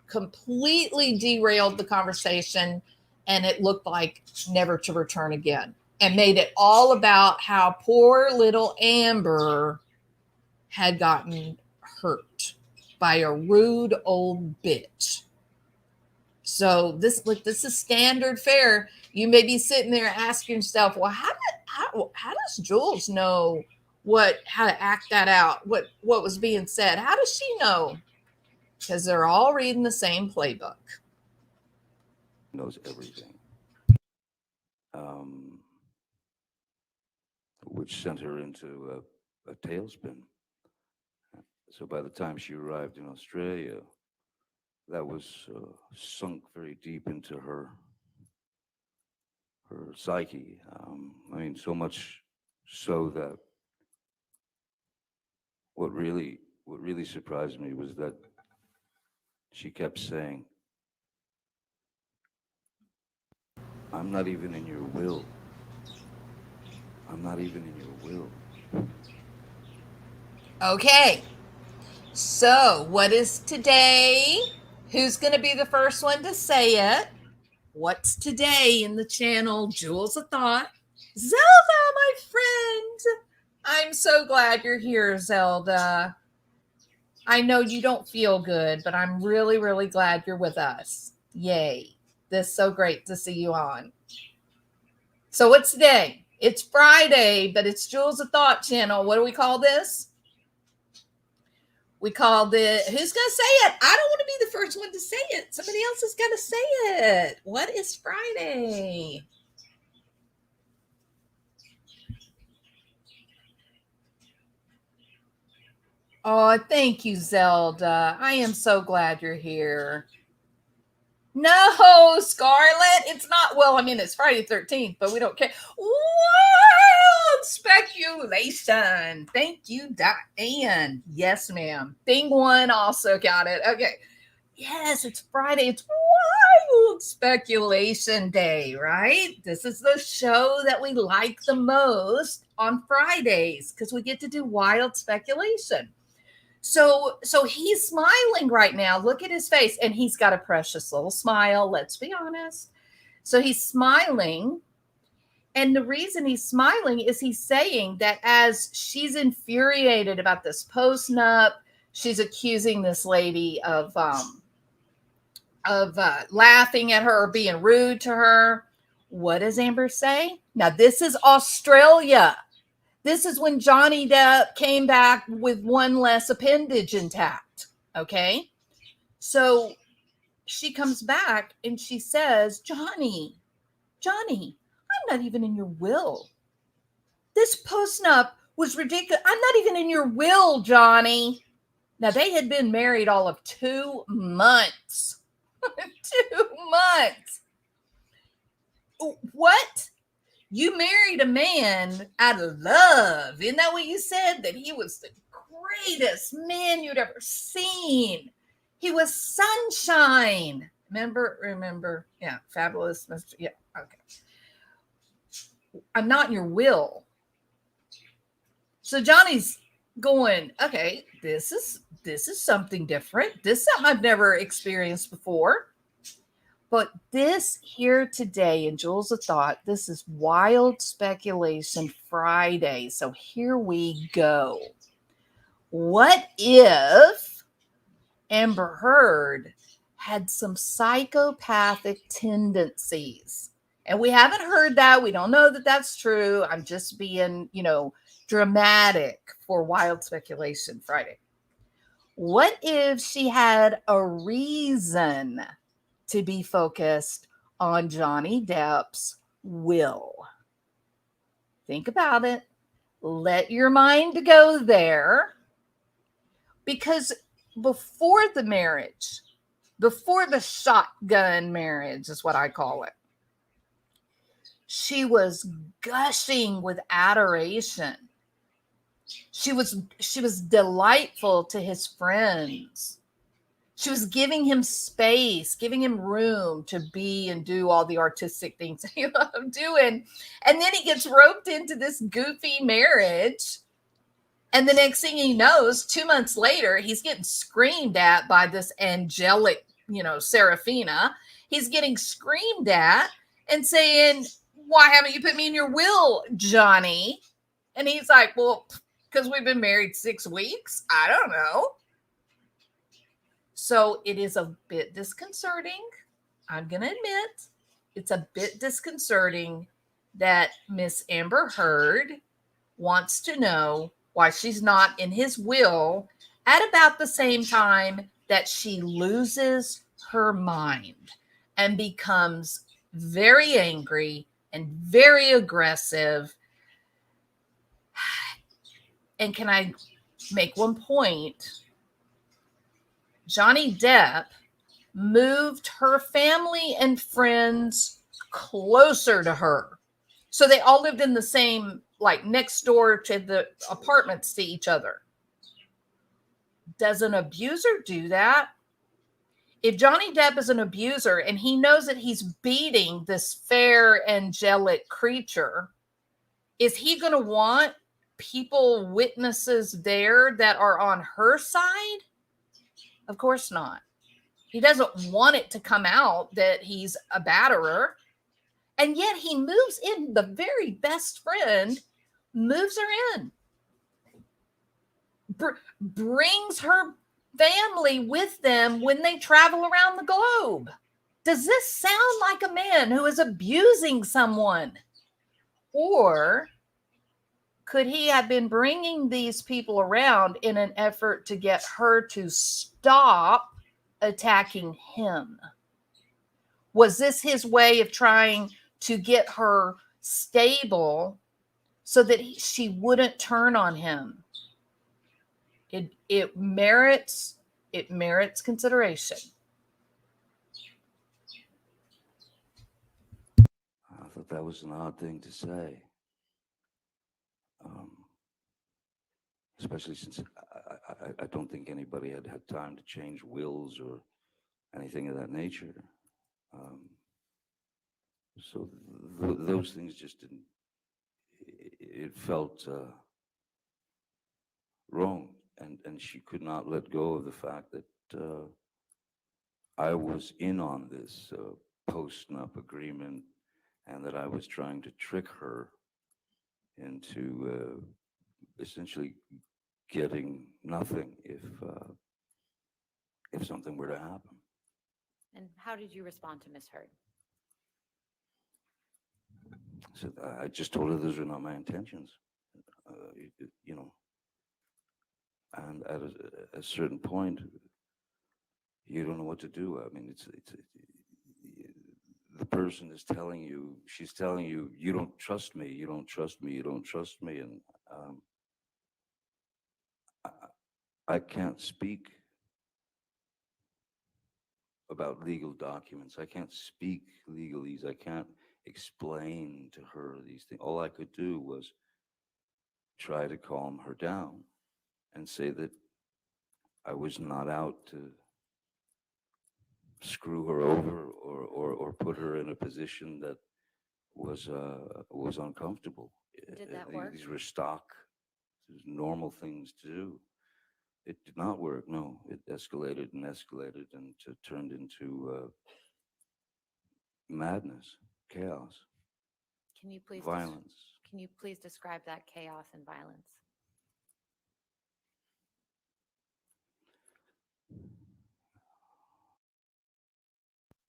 completely derailed the conversation, and it looked like never to return again, and made it all about how poor little Amber had gotten hurt by a rude old bitch. So this is standard fare. You may be sitting there asking yourself, well, how does Jules know how to act that out? What was being said? How does she know? Because they're all reading the same playbook. Knows everything. Which sent her into a tailspin. So by the time she arrived in Australia, that was sunk very deep into her psyche. So much so that what really surprised me was that she kept saying, I'm not even in your will. I'm not even in your will. Okay. So what is today? Who's going to be the first one to say it? What's today in the channel? Jules of Thought. Zelda, my friend. I'm so glad you're here, Zelda. I know you don't feel good, but I'm really, really glad you're with us. Yay. This is so great to see you on. So what's today? It's Friday, but it's Jules of Thought channel. What do we call this? We called it, who's going to say it? I don't want to be the first one to say it. Somebody else has got to say it. What is Friday? Oh, thank you, Zelda. I am so glad you're here. No, Scarlett, it's not. Well, it's Friday the 13th, but we don't care. Wild speculation. Thank you, Diane. Yes, ma'am. Thing one also got it. Okay. Yes, it's Friday. It's Wild Speculation Day, right? This is the show that we like the most on Fridays because we get to do wild speculation. So he's smiling right now. Look at his face. And he's got a precious little smile. Let's be honest. So he's smiling. And the reason he's smiling is he's saying that as she's infuriated about this postnup, she's accusing this lady of laughing at her or being rude to her. What does Amber say? Now, this is Australia. This is when Johnny Depp came back with one less appendage intact. Okay. So she comes back and she says, Johnny, I'm not even in your will. This postnup was ridiculous. I'm not even in your will, Johnny. Now, they had been married all of 2 months. 2 months. What? You married a man out of love. Isn't that what you said? That he was the greatest man you'd ever seen. He was sunshine. Remember? Yeah, fabulous. Yeah, okay. I'm not in your will. So Johnny's going, okay, this is something different. This is something I've never experienced before. But this here today in Jewels of Thought, this is Wild Speculation Friday. So here we go. What if Amber Heard had some psychopathic tendencies? And we haven't heard that. We don't know that that's true. I'm just being, dramatic for Wild Speculation Friday. What if she had a reason to be focused on Johnny Depp's will? Think about it. Let your mind go there. Because before the marriage, before the shotgun marriage is what I call it, she was gushing with adoration. She was delightful to his friends. She was giving him space, giving him room to be and do all the artistic things he loved doing. And then he gets roped into this goofy marriage. And the next thing he knows, 2 months later, he's getting screamed at by this angelic, Seraphina. He's getting screamed at and saying, why haven't you put me in your will, Johnny? And he's like, well, because we've been married 6 weeks. I don't know. So it is a bit disconcerting. I'm going to admit it's a bit disconcerting that Miss Amber Heard wants to know why she's not in his will at about the same time that she loses her mind and becomes very angry and very aggressive. And can I make one point? Johnny Depp moved her family and friends closer to her. So they all lived in the same, like next door to the apartments to each other. Does an abuser do that? If Johnny Depp is an abuser and he knows that he's beating this fair, angelic creature, is he going to want people, witnesses there that are on her side? Of course not. He doesn't want it to come out that he's a batterer. And yet he moves in, the very best friend moves her in. Brings her family with them when they travel around the globe. Does this sound like a man who is abusing someone? Or could he have been bringing these people around in an effort to get her to stop attacking him? Was this his way of trying to get her stable so that she wouldn't turn on him? It merits consideration. I thought that was an odd thing to say. Especially since I don't think anybody had had time to change wills or anything of that nature. So those things just didn't, it felt wrong. And she could not let go of the fact that I was in on this post-nup agreement and that I was trying to trick her into essentially getting nothing if something were to happen. And how did you respond to Miss Heard? So I just told her those are not my intentions, And at a certain point, you don't know what to do. I mean, it's the person is telling you, she's telling you, you don't trust me, you don't trust me, and I I can't speak about legal documents. I can't speak legalese. I can't explain to her these things. All I could do was try to calm her down and say that I was not out to screw her over or put her in a position that was uncomfortable. Did that work? These were stock, normal things to do. It did not work. No, it escalated and escalated and turned into madness, chaos, Can you please violence. can you please describe that chaos and violence?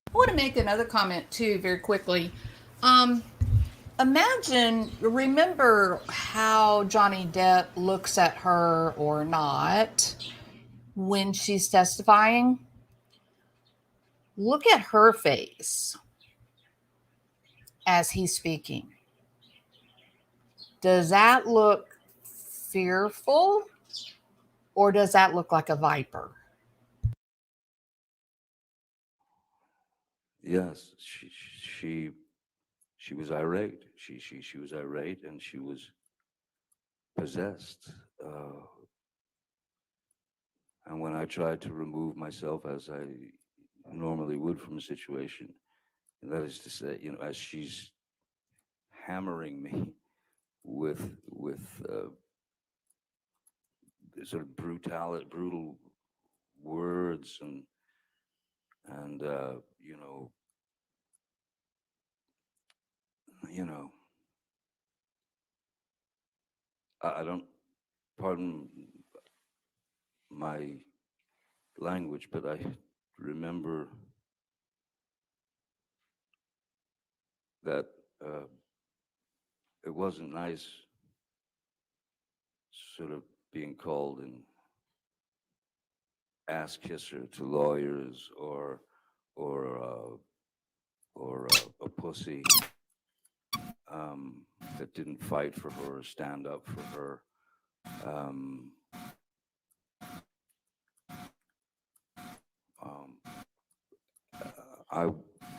I want to make another comment too, very quickly. Remember how Johnny Depp looks at her or not when she's testifying? Look at her face as he's speaking. Does that look fearful or does that look like a viper? Yes, she was irate. She was irate and she was possessed. And when I tried to remove myself as I normally would from a situation, and that is to say, as she's hammering me with sort of brutal words and you know, I don't, pardon my language, but I remember that it wasn't nice sort of being called an ass kisser to lawyers or a pussy that didn't fight for her or stand up for her. I,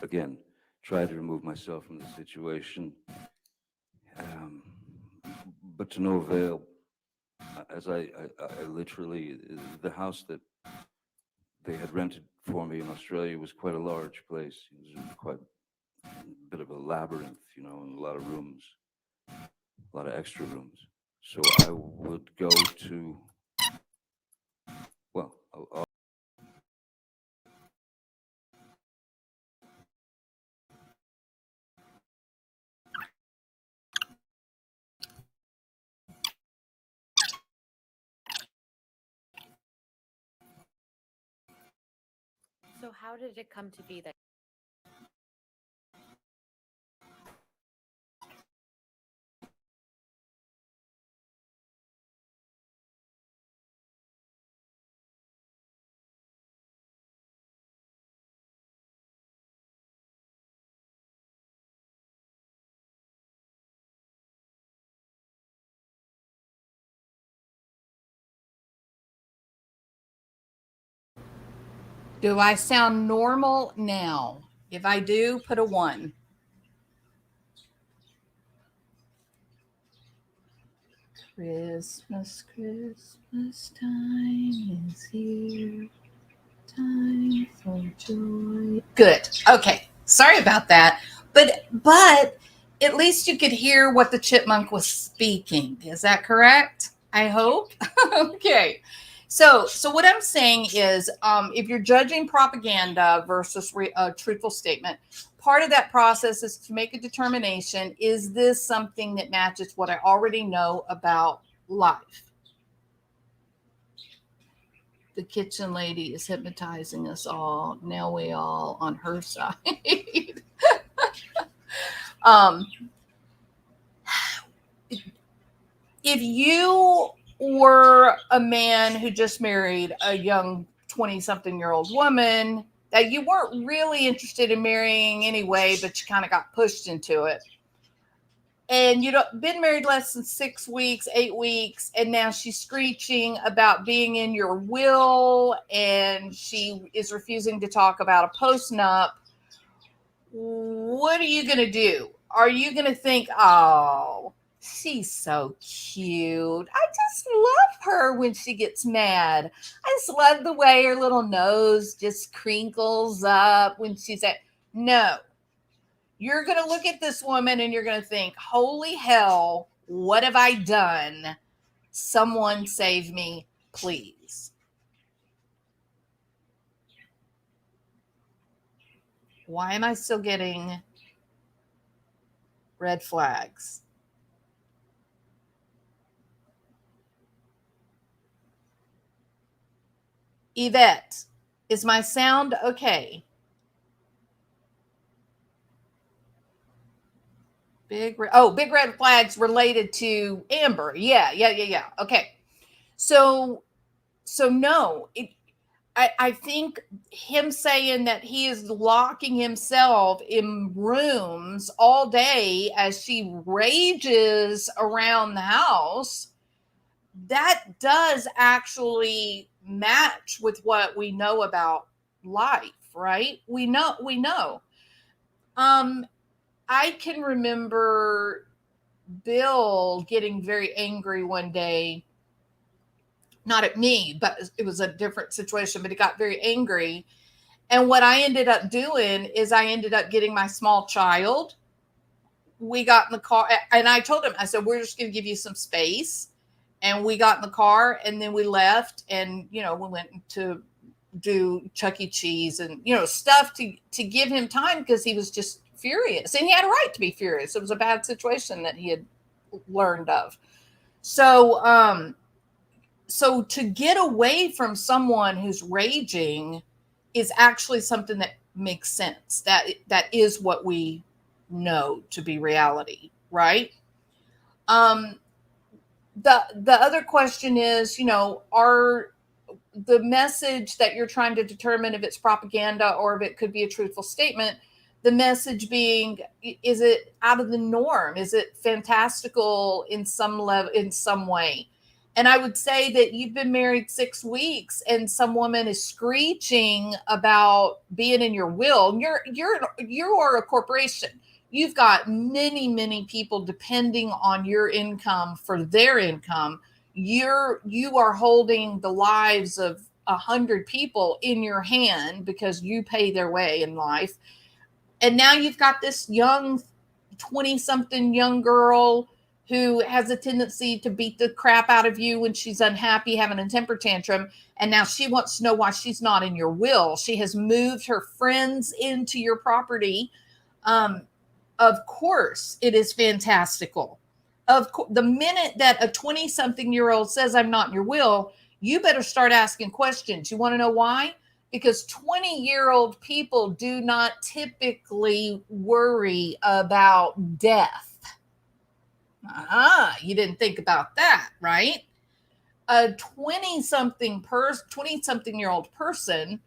again, tried to remove myself from the situation, but to no avail. As I literally, the house that they had rented for me in Australia was quite a large place. It was quite a bit of a labyrinth, and a lot of rooms, a lot of extra rooms. So I would go to, well, So how did it come to be that Do I sound normal now? If I do, put a 1. Christmas, Christmas time is here. Time for joy. Good. Okay. Sorry about that. But at least you could hear what the chipmunk was speaking. Is that correct? I hope. Okay. So what I'm saying is, if you're judging propaganda versus a truthful statement, part of that process is to make a determination: is this something that matches what I already know about life? The kitchen lady is hypnotizing us all. Now we all on her side. um, if you were a man who just married a young 20-something-year-old woman that you weren't really interested in marrying anyway, but you kind of got pushed into it, and you don't been married less than 6 weeks, 8 weeks, and now she's screeching about being in your will, and she is refusing to talk about a postnup, what are you going to do? Are you going to think, oh, she's so cute. I just love her when she gets mad. I just love the way her little nose just crinkles up when she's at. No, you're going to look at this woman and you're going to think, holy hell, what have I done? Someone save me, please. Why am I still getting red flags? Yvette, is my sound okay? Big red flags related to Amber. Yeah. Okay. So no, I think him saying that he is locking himself in rooms all day as she rages around the house, that does actually match with what we know about life, right? We know. I can remember Bill getting very angry one day, not at me, but it was a different situation, but he got very angry. And what I ended up doing is I ended up getting my small child. We got in the car and I told him, I said, we're just going to give you some space. And we got in the car and then we left and, we went to do Chuck E. Cheese and, stuff to give him time because he was just furious and he had a right to be furious. It was a bad situation that he had learned of. So to get away from someone who's raging is actually something that makes sense. That is what we know to be reality, right? The other question is, are the message that you're trying to determine if it's propaganda or if it could be a truthful statement, the message being, is it out of the norm? Is it fantastical in some level, in some way? And I would say that you've been married 6 weeks and some woman is screeching about being in your will. You are a corporation. You've got many, many people depending on your income for their income. You are holding the lives of 100 people in your hand because you pay their way in life. And now you've got this young 20-something young girl who has a tendency to beat the crap out of you when she's unhappy, having a temper tantrum. And now she wants to know why she's not in your will. She has moved her friends into your property. Of course, it is fantastical. The minute that a 20-something-year-old says, I'm not in your will, you better start asking questions. You want to know why? Because 20-year-old people do not typically worry about death. You didn't think about that, right? A 20-something-year-old person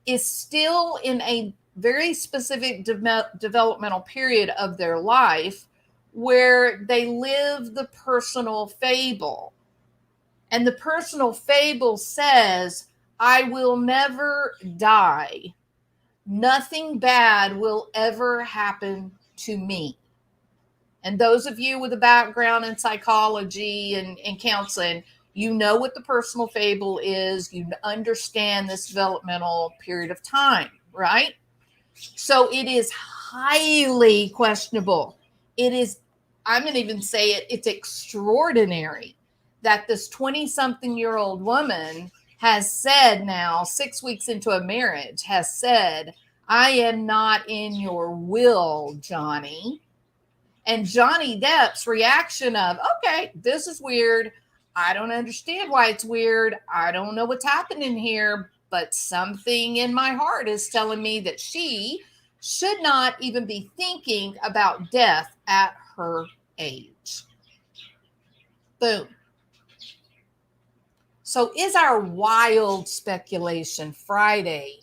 is still in a very specific developmental period of their life where they live the personal fable. And the personal fable says, I will never die. Nothing bad will ever happen to me. And those of you with a background in psychology and counseling, you know what the personal fable is. You understand this developmental period of time, right? So it is highly questionable. It is, I'm going to even say it, it's extraordinary that this 20-something-year-old woman has said now, 6 weeks into a marriage, has said, I am not in your will, Johnny. And Johnny Depp's reaction of, okay, this is weird. I don't understand why it's weird. I don't know what's happening here, but something in my heart is telling me that she should not even be thinking about death at her age. Boom. So is our wild speculation Friday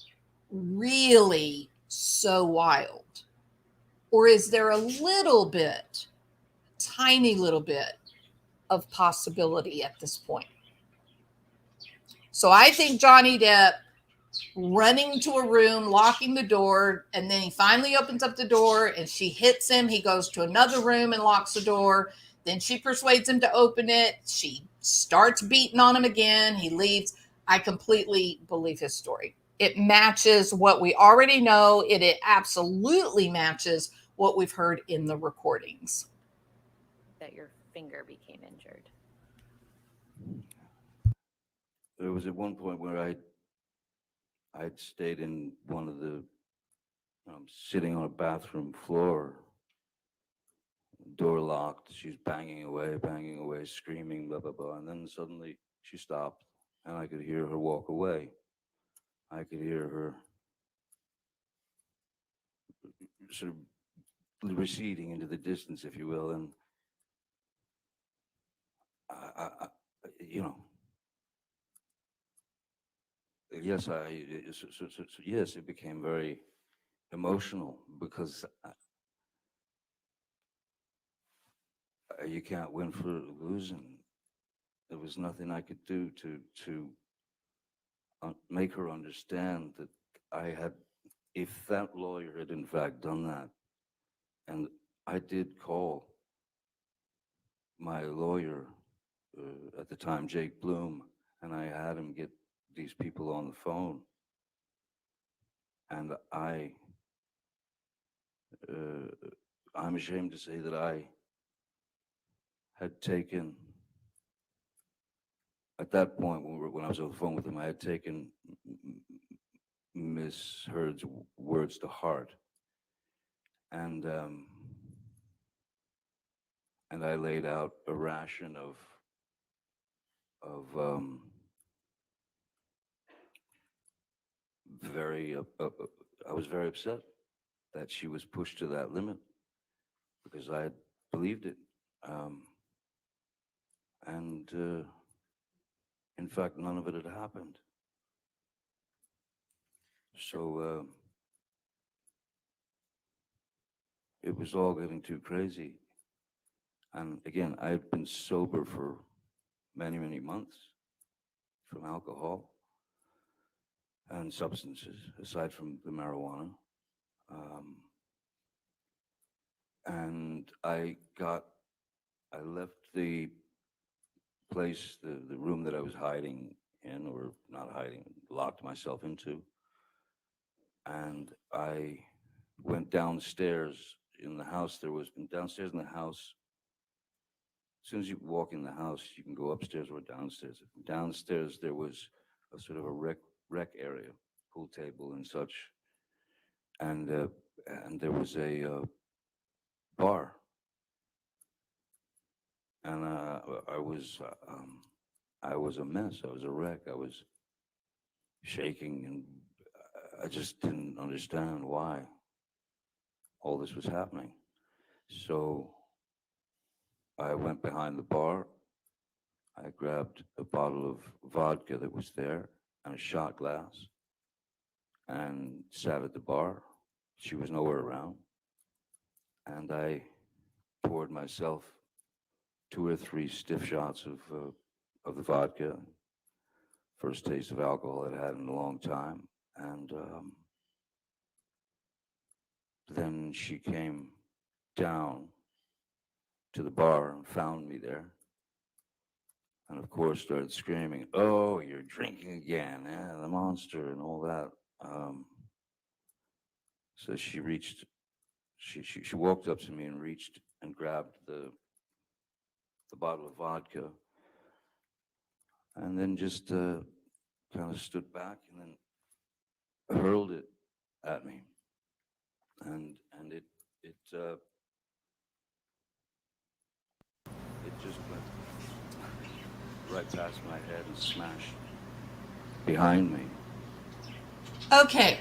really so wild? Or is there a little bit tiny little bit of possibility at this point. So I think Johnny Depp running to a room, locking the door, and then he finally opens up the door and she hits him. He goes to another room and locks the door. Then she persuades him to open it. She starts beating on him again. He leaves. I completely believe his story. It matches what we already know. It absolutely matches what we've heard in the recordings. That your finger became injured. There was at one point where I'd stayed in one of the, sitting on a bathroom floor, door locked. She's banging away, screaming, blah, blah, blah. And then suddenly she stopped and I could hear her walk away. I could hear her sort of receding into the distance, if you will. And, I you know, yes, yes, it became very emotional because you can't win for losing. There was nothing I could do to make her understand that I had, if that lawyer had in fact done that, and I did call my lawyer at the time, Jake Bloom, and I had him get these people on the phone, and I'm ashamed to say that I had taken, at that point when I was on the phone with him, I had taken Miss Heard's words to heart, and I laid out a ration of I was very upset that she was pushed to that limit because I had believed it. And in fact, none of it had happened. So it was all getting too crazy. And again, I had been sober for many, many months from alcohol and substances, aside from the marijuana. And I left the place, the room that I was hiding in, or not hiding, locked myself into. And I went downstairs in the house. Downstairs in the house, as soon as you walk in the house, you can go upstairs or downstairs. Downstairs, there was a sort of a rec area, pool table and such. And there was a bar. And I was a mess. I was a wreck. I was shaking, and I just didn't understand why all this was happening. So I went behind the bar. I grabbed a bottle of vodka that was there and a shot glass and sat at the bar. She was nowhere around. And I poured myself 2 or 3 stiff shots of the vodka. First taste of alcohol I'd had in a long time. And then she came down to the bar and found me there. And of course started screaming, "Oh, you're drinking again, the monster," and all that. So she walked up to me and reached and grabbed the bottle of vodka, and then just kind of stood back and then hurled it at me, and it just went right past my head and smashed behind me. Okay,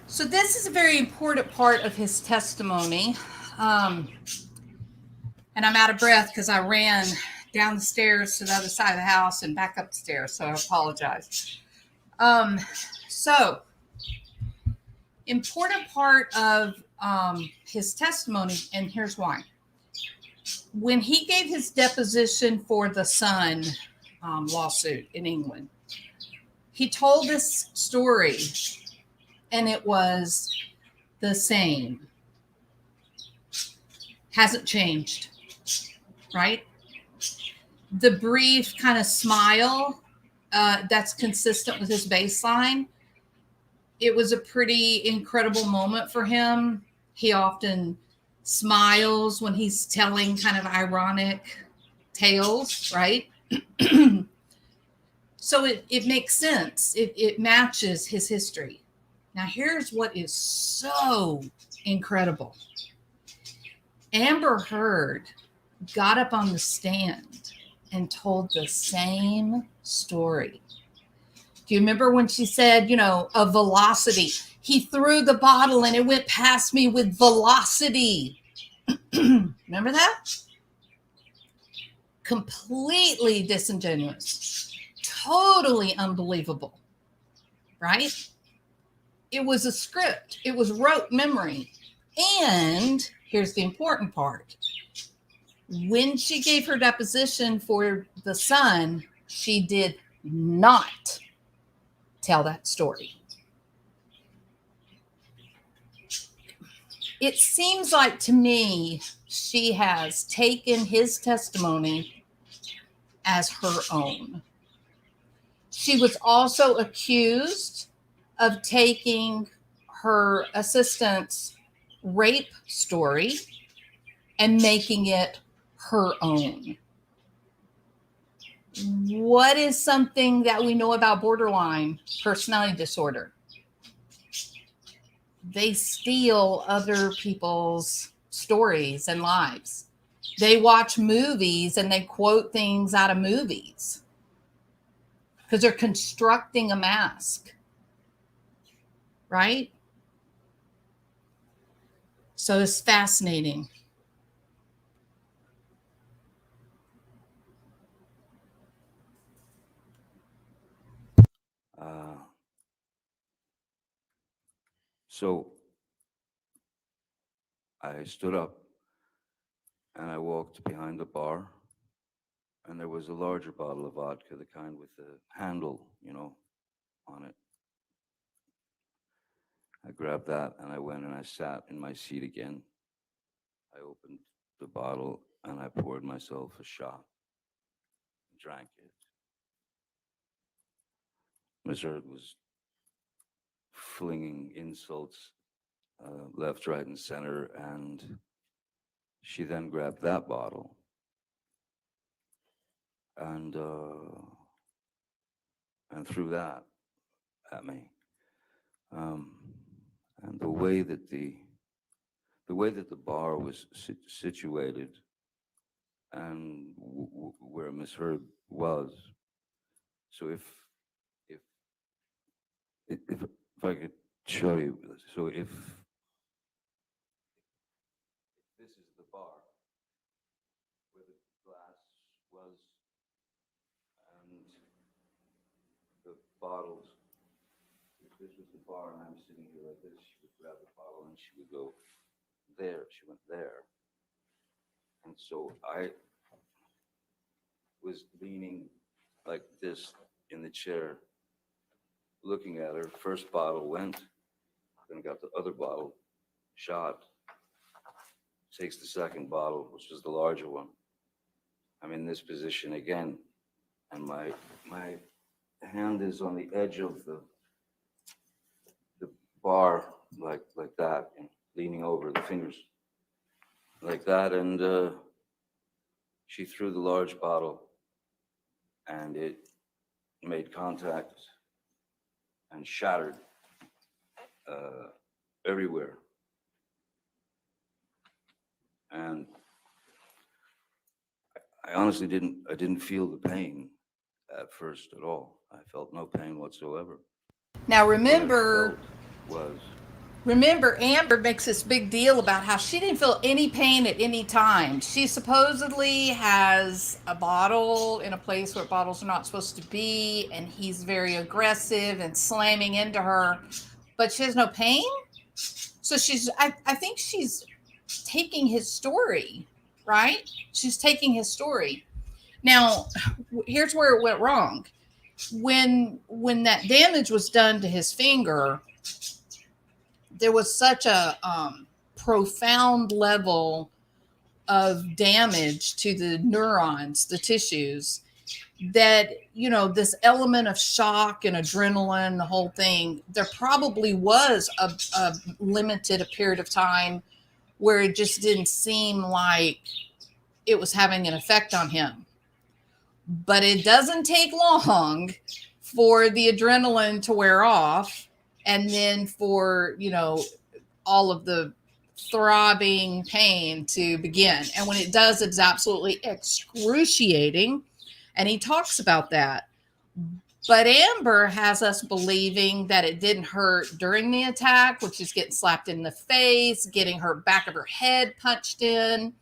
so this is a very important part of his testimony. And I'm out of breath because I ran down the stairs to the other side of the house and back up the stairs, so I apologize. So, important part of his testimony, and here's why. when he gave his deposition for the Sun lawsuit in England, he told this story, and it was the same. Hasn't changed, right? The brief kind of smile that's consistent with his baseline. It was a pretty incredible moment for him. He often smiles when he's telling kind of ironic tales, right? So it makes sense. It matches his history. Now, here's what is so incredible. Amber Heard got up on the stand and told the same story. Do you remember when she said, a velocity? He threw the bottle and it went past me with velocity. Remember that? Completely disingenuous. Totally unbelievable. Right? It was a script. It was rote memory. And here's the important part. When she gave her deposition for the Sun, she did not tell that story. It seems like to me she has taken his testimony as her own. She was also accused of taking her assistant's rape story and making it her own. What is something that we know about borderline personality disorder? They steal other people's stories and lives. They watch movies and they quote things out of movies because they're constructing a mask, right? So it's fascinating. So I stood up and I walked behind the bar, and there was a larger bottle of vodka, the kind with the handle, on it. I grabbed that and I went and I sat in my seat again. I opened the bottle and I poured myself a shot, drank it. Miss Heard was flinging insults left, right, and center, and she then grabbed that bottle and threw that at me. And the way that the bar was situated and where Miss Heard was, so if I could show you, so if this is the bar where the glass was and the bottles, if this was the bar and I'm sitting here like this, she would grab the bottle and she would go there. She went there. And so I was leaning like this in the chair, looking at her. First bottle went, then got the other bottle, shot, takes the second bottle, which is the larger one. I'm in this position again, and my hand is on the edge of the bar, like that, and leaning over, the fingers like that, and she threw the large bottle, and it made contact and shattered everywhere. And I honestly didn't feel the pain at first at all. I felt no pain whatsoever. Now What I remember, felt was Amber makes this big deal about how she didn't feel any pain at any time. She supposedly has a bottle in a place where bottles are not supposed to be, and he's very aggressive and slamming into her, but she has no pain. So I think she's taking his story right? She's taking his story. Now, here's where it went wrong. When that damage was done to his finger, there was such a profound level of damage to the neurons, the tissues, that, you know, this element of shock and adrenaline, the whole thing, there probably was a limited a period of time where it just didn't seem like it was having an effect on him. But it doesn't take long for the adrenaline to wear off, and then for, you know, all of the throbbing pain to begin. And when it does, it's absolutely excruciating. And he talks about that. But Amber has us believing that it didn't hurt during the attack, which is getting slapped in the face, getting her back of her head punched in,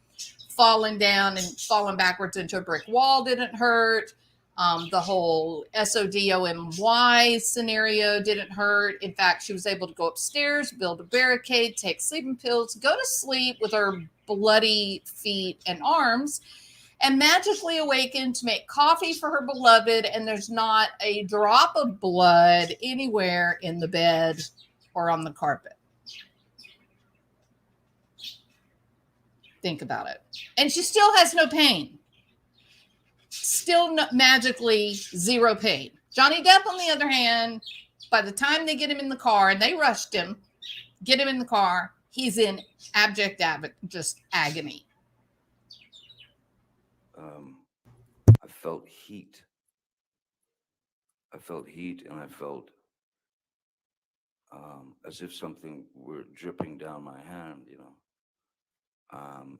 falling down and falling backwards into a brick wall didn't hurt. The whole SODOMY scenario didn't hurt. In fact, she was able to go upstairs, build a barricade, take sleeping pills, go to sleep with her bloody feet and arms, and magically awaken to make coffee for her beloved. And there's not a drop of blood anywhere in the bed or on the carpet. Think about it. And she still has no pain. Still magically zero pain. Johnny Depp, on the other hand, by the time they get him in the car, and they rushed him, get him in the car, he's in abject just agony. I felt heat. I felt heat, and I felt as if something were dripping down my hand, you know.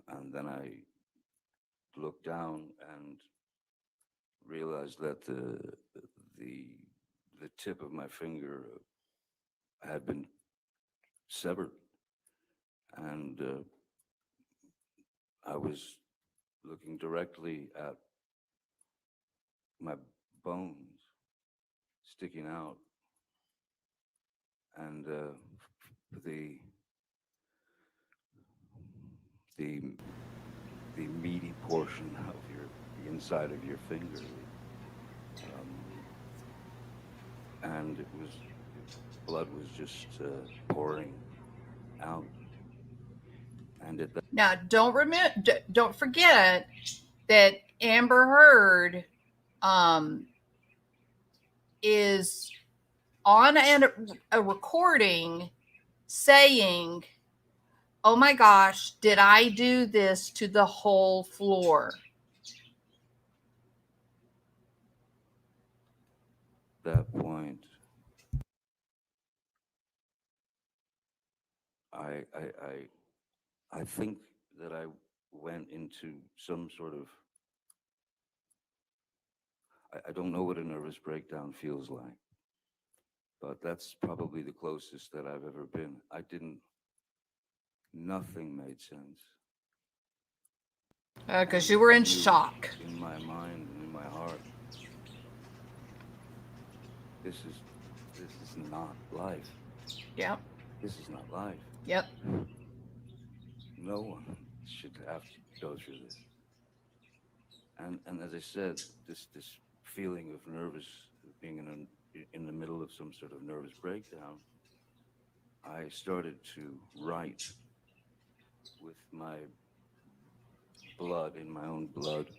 And then I looked down and realized that the tip of my finger had been severed, and I was looking directly at my bones sticking out, and the the meaty portion of the inside of your finger, and blood was just pouring out. And now, don't forget that Amber Heard is on a recording saying, "Oh my gosh, did I do this to the whole floor?" that point, I think that I went into some sort of, I don't know what a nervous breakdown feels like, but that's probably the closest that I've ever been. Nothing made sense. Because you were in shock. In my mind and in my heart, this is not life. Yep. This is not life. Yep. No one should have to go through this. And as I said, this feeling of nervous, being in the middle of some sort of nervous breakdown, I started to write with my blood, in my own blood,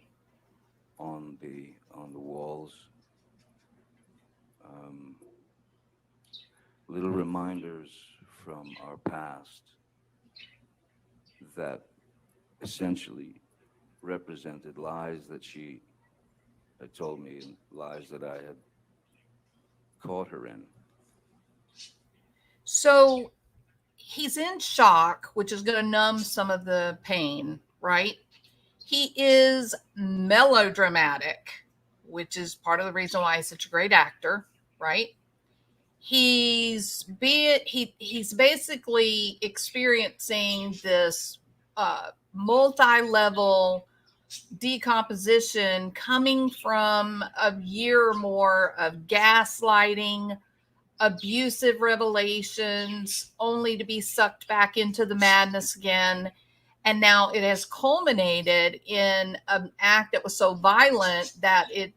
on the walls, little reminders from our past that essentially represented lies that she had told me and lies that I had caught her in. So he's in shock, which is going to numb some of the pain, right? He is melodramatic, which is part of the reason why he's such a great actor, right? He's basically experiencing this multi-level decomposition coming from a year or more of gaslighting, abusive revelations, only to be sucked back into the madness again. And now it has culminated in an act that was so violent that it,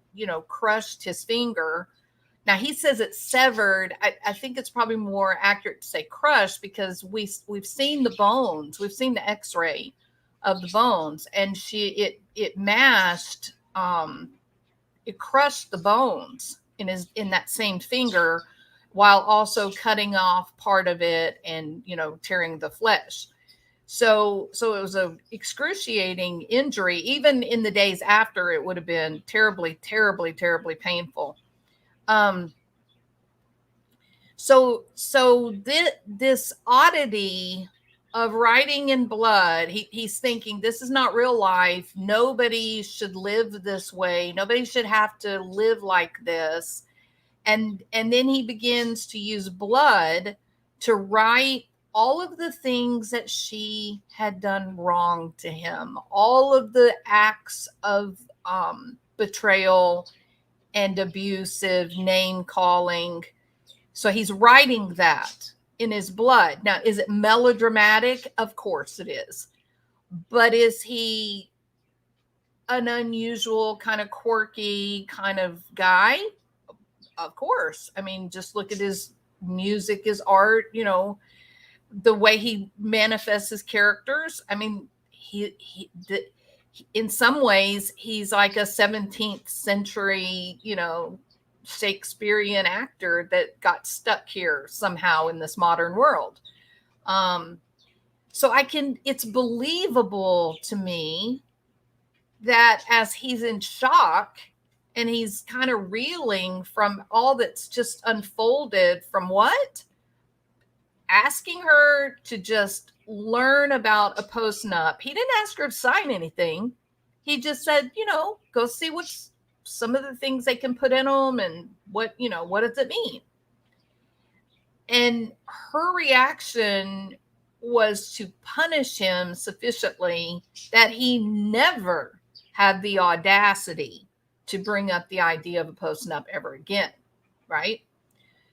crushed his finger. Now he says it's severed. I think it's probably more accurate to say crushed, because we've seen the bones, we've seen the X-ray of the bones, and it mashed, it crushed the bones in that same finger, while also cutting off part of it and tearing the flesh. So it was a excruciating injury. Even in the days after, it would have been terribly, terribly, terribly painful. So this oddity of writing in blood, he's thinking, this is not real life. Nobody should live this way. Nobody should have to live like this. And then he begins to use blood to write all of the things that she had done wrong to him, all of the acts of betrayal and abusive name calling. So he's writing that in his blood. Now, is it melodramatic? Of course it is. But is he an unusual, kind of quirky kind of guy? Of course. I mean, just look at his music, his art, the way he manifests his characters. I mean, in some ways, he's like a 17th century, Shakespearean actor that got stuck here somehow in this modern world. So it's believable to me that as he's in shock and he's kind of reeling from all that's just unfolded from asking her to just learn about a post-nup. He didn't ask her to sign anything. He just said, go see what's some of the things they can put in them and what does it mean? And her reaction was to punish him sufficiently that he never had the audacity to bring up the idea of a post-nup ever again, right?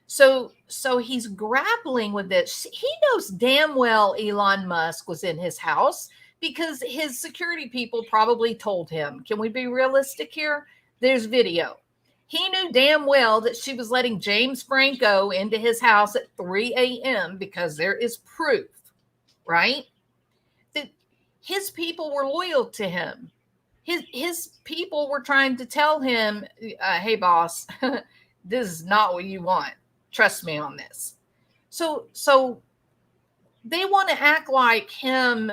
So he's grappling with this. He knows damn well Elon Musk was in his house because his security people probably told him. Can we be realistic here? There's video. He knew damn well that she was letting James Franco into his house at 3 a.m. because there is proof, right? That his people were loyal to him. His people were trying to tell him, hey, boss, this is not what you want. Trust me on this. So they want to act like him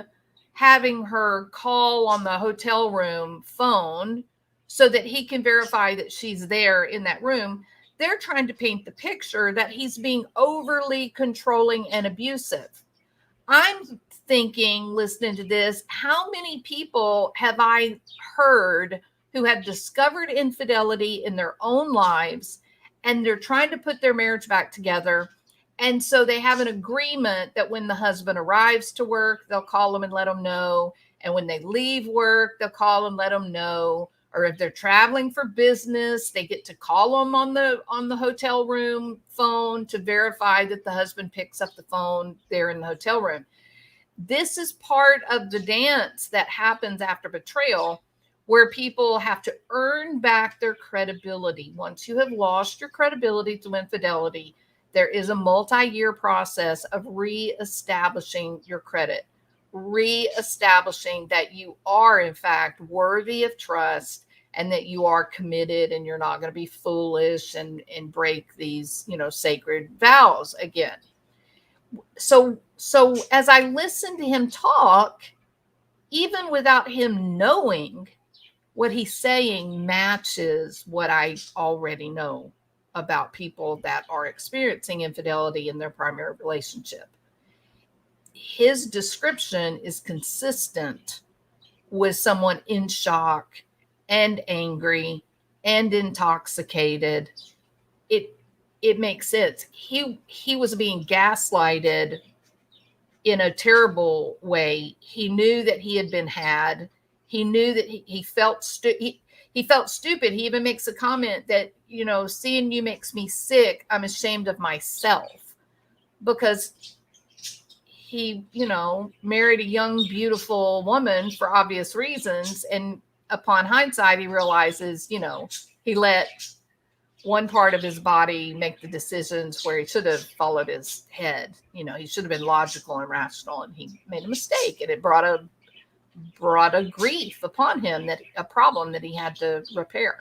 having her call on the hotel room phone so that he can verify that she's there in that room. They're trying to paint the picture that he's being overly controlling and abusive. I'm thinking, listening to this, how many people have I heard who have discovered infidelity in their own lives, and they're trying to put their marriage back together. And so they have an agreement that when the husband arrives to work, they'll call him and let him know. And when they leave work, they'll call and let him know. Or if they're traveling for business, they get to call them on the hotel room phone to verify that the husband picks up the phone there in the hotel room. This is part of the dance that happens after betrayal, where people have to earn back their credibility. Once you have lost your credibility to infidelity, there is a multi-year process of reestablishing your credit, reestablishing that you are, in fact, worthy of trust and that you are committed and you're not going to be foolish and break these, sacred vows again. So as I listen to him talk, even without him knowing, what he's saying matches what I already know about people that are experiencing infidelity in their primary relationship. His description is consistent with someone in shock and angry and intoxicated. It makes sense. He was being gaslighted in a terrible way. He knew that he had been had. He knew that he felt he felt stupid. He even makes a comment that, seeing you makes me sick. I'm ashamed of myself, because he, married a young, beautiful woman for obvious reasons. And upon hindsight, he realizes, he let one part of his body make the decisions where he should have followed his head. He should have been logical and rational, and he made a mistake, and it brought a grief upon him, that a problem that he had to repair.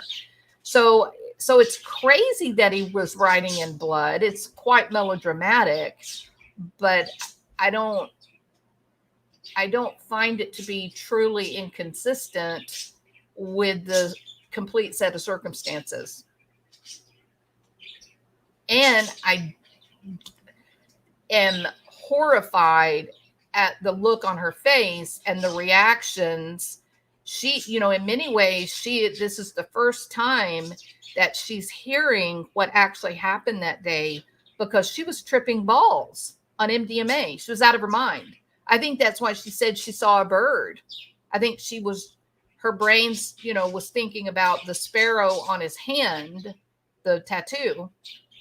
So it's crazy that he was writing in blood. It's quite melodramatic, but I don't find it to be truly inconsistent with the complete set of circumstances. And I am horrified at the look on her face and the reactions. She, in many ways, this is the first time that she's hearing what actually happened that day, because she was tripping balls on MDMA. She was out of her mind. I think that's why she said she saw a bird. I think her brain's, was thinking about the sparrow on his hand, the tattoo.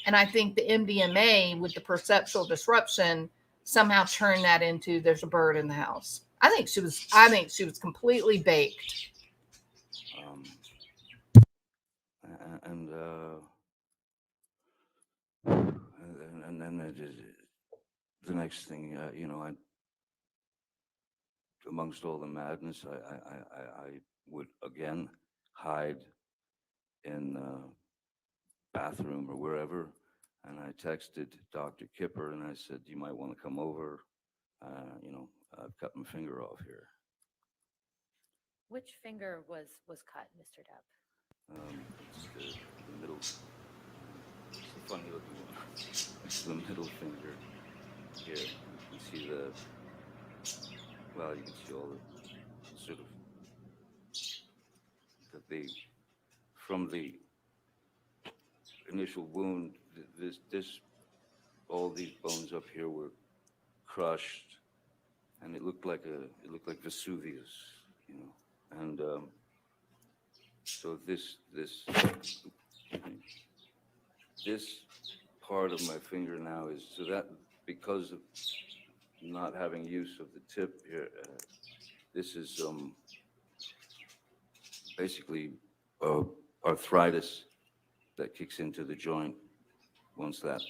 And I think the MDMA, with the perceptual disruption, somehow turned that into there's a bird in the house. I think she was completely baked. And then the next thing, amongst all the madness, I would again hide in bathroom or wherever, and I texted Dr. Kipper and I said, "You might want to come over. I've cut my finger off here." Which finger was cut, Mr. Depp? It's the middle. It's a funny looking one. It's the middle finger here. You can see you can see all the sort of from the initial wound, all these bones up here were crushed, and it looked like Vesuvius, and so this part of my finger now is so that because of not having use of the tip here, this is basically arthritis that kicks into the joint once that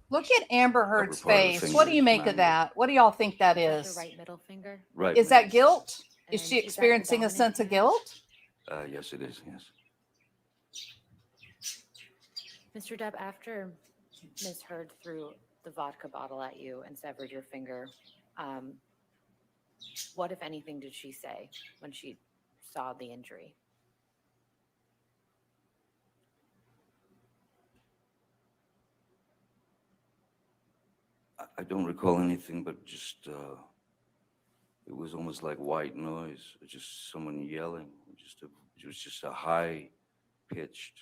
Look at Amber Heard's part of the face. finger What do you is make of mangled. that? What do y'all think that Is is? that the right middle finger? right. Is that guilt? Is And she is that your experiencing a dominant sense of hand? guilt? Yes, it is. Yes. Mr. Depp, after Ms. Heard threw the vodka bottle at you and severed your finger, what, if anything, did she say when she saw the injury? I don't recall anything, but just it was almost like white noise, just someone yelling. It was just a high-pitched,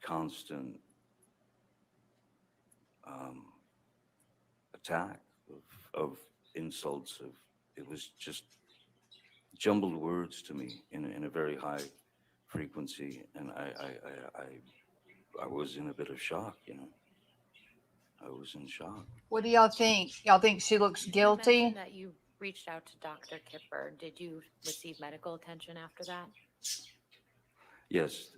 constant attack of insults. It was just jumbled words to me in a very high frequency, and I was in a bit of shock. I was in shock. What do y'all think? Y'all think she looks You guilty? mentioned that you reached out to Dr. Kipper. Did you receive medical attention after that? Yes.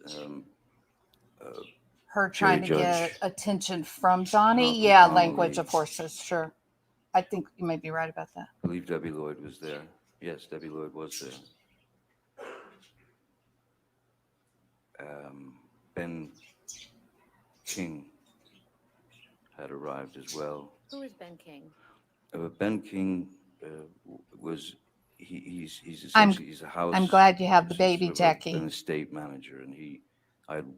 Her trying to Judge. get attention from Johnny? No, Yeah, no, language the- of horses, sure. I think you may be right about that. I believe Debbie Lloyd was there. Yes, Debbie Lloyd was there. Ben King had arrived as well. Who is Ben King? Ben King was he's I'm- essentially he's a house. I'm glad you have the he's baby, sort of Jackie. An estate manager, and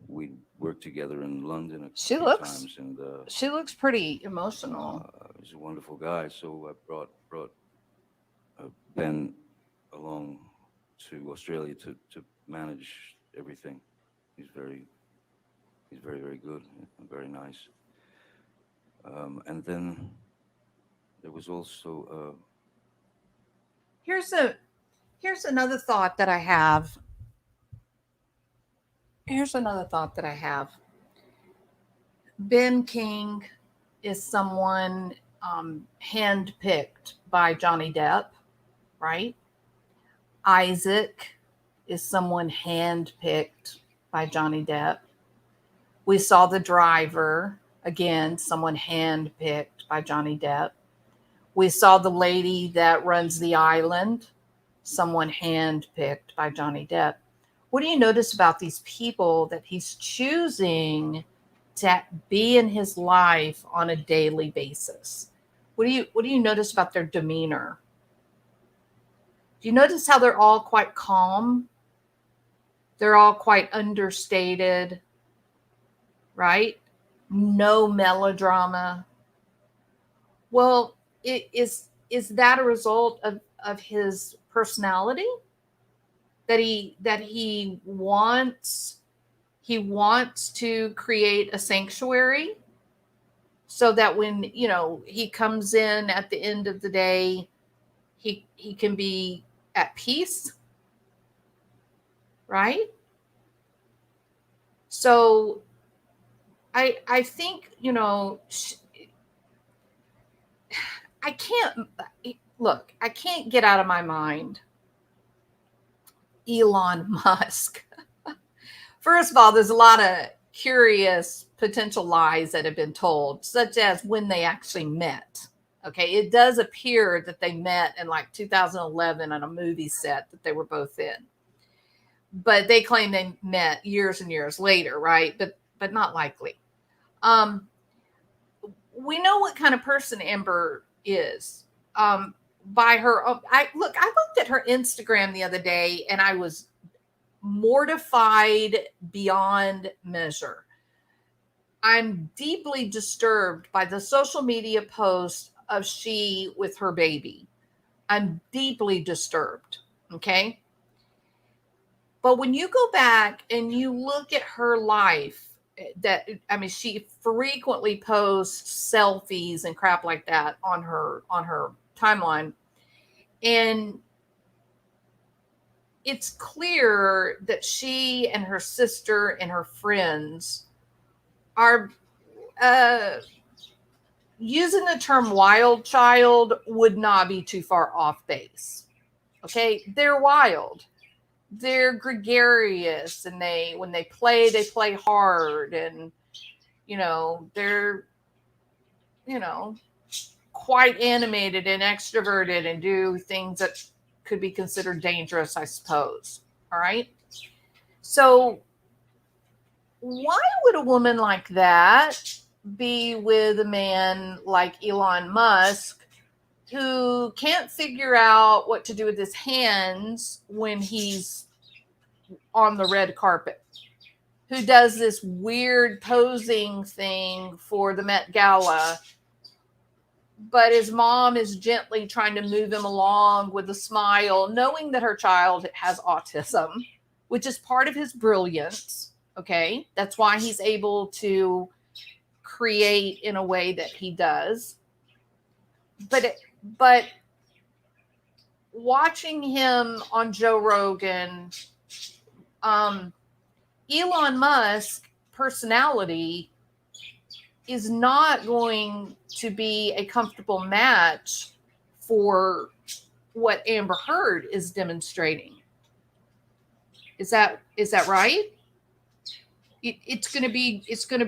we worked together in London a She few looks- times, and She looks pretty emotional. he's a wonderful guy. So I brought Ben along to Australia to manage everything. He's very good and very nice. And then there was also Here's another thought that I have. Ben King is someone handpicked by Johnny Depp, right? Isaac is someone handpicked by Johnny Depp. We saw the driver, again, someone handpicked by Johnny Depp. We saw the lady that runs the island, someone handpicked by Johnny Depp. What do you notice about these people that he's choosing to be in his life on a daily basis? What do you notice about their demeanor? Do you notice how they're all quite calm? They're all quite understated, right? No melodrama. Well, is that a result of his personality? That he wants to create a sanctuary so that when he comes in at the end of the day, he can be at peace, right? So I think I can't get out of my mind Elon Musk. First of all, there's a lot of curious potential lies that have been told, such as when they actually met. Okay, it does appear that they met in like 2011 on a movie set that they were both in. But they claim they met years and years later, right? But not likely. We know what kind of person Amber is. By her own, I looked at her Instagram the other day and I was mortified beyond measure. I'm deeply disturbed by the social media post of she with her baby. I'm deeply disturbed. Okay. But when you go back and you look at her life, she frequently posts selfies and crap like that on her timeline. And it's clear that she and her sister and her friends are using the term wild child would not be too far off base. Okay, they're wild. They're gregarious, and when they play hard, and they're quite animated and extroverted and do things that could be considered dangerous, I suppose. All right. So why would a woman like that be with a man like Elon Musk, who can't figure out what to do with his hands when he's on the red carpet, who does this weird posing thing for the Met Gala, but his mom is gently trying to move him along with a smile, knowing that her child has autism, which is part of his brilliance. Okay. That's why he's able to create in a way that he does. But watching him on Joe Rogan, Elon Musk personality is not going to be a comfortable match for what Amber Heard is demonstrating. Is that right? It's going to be he's going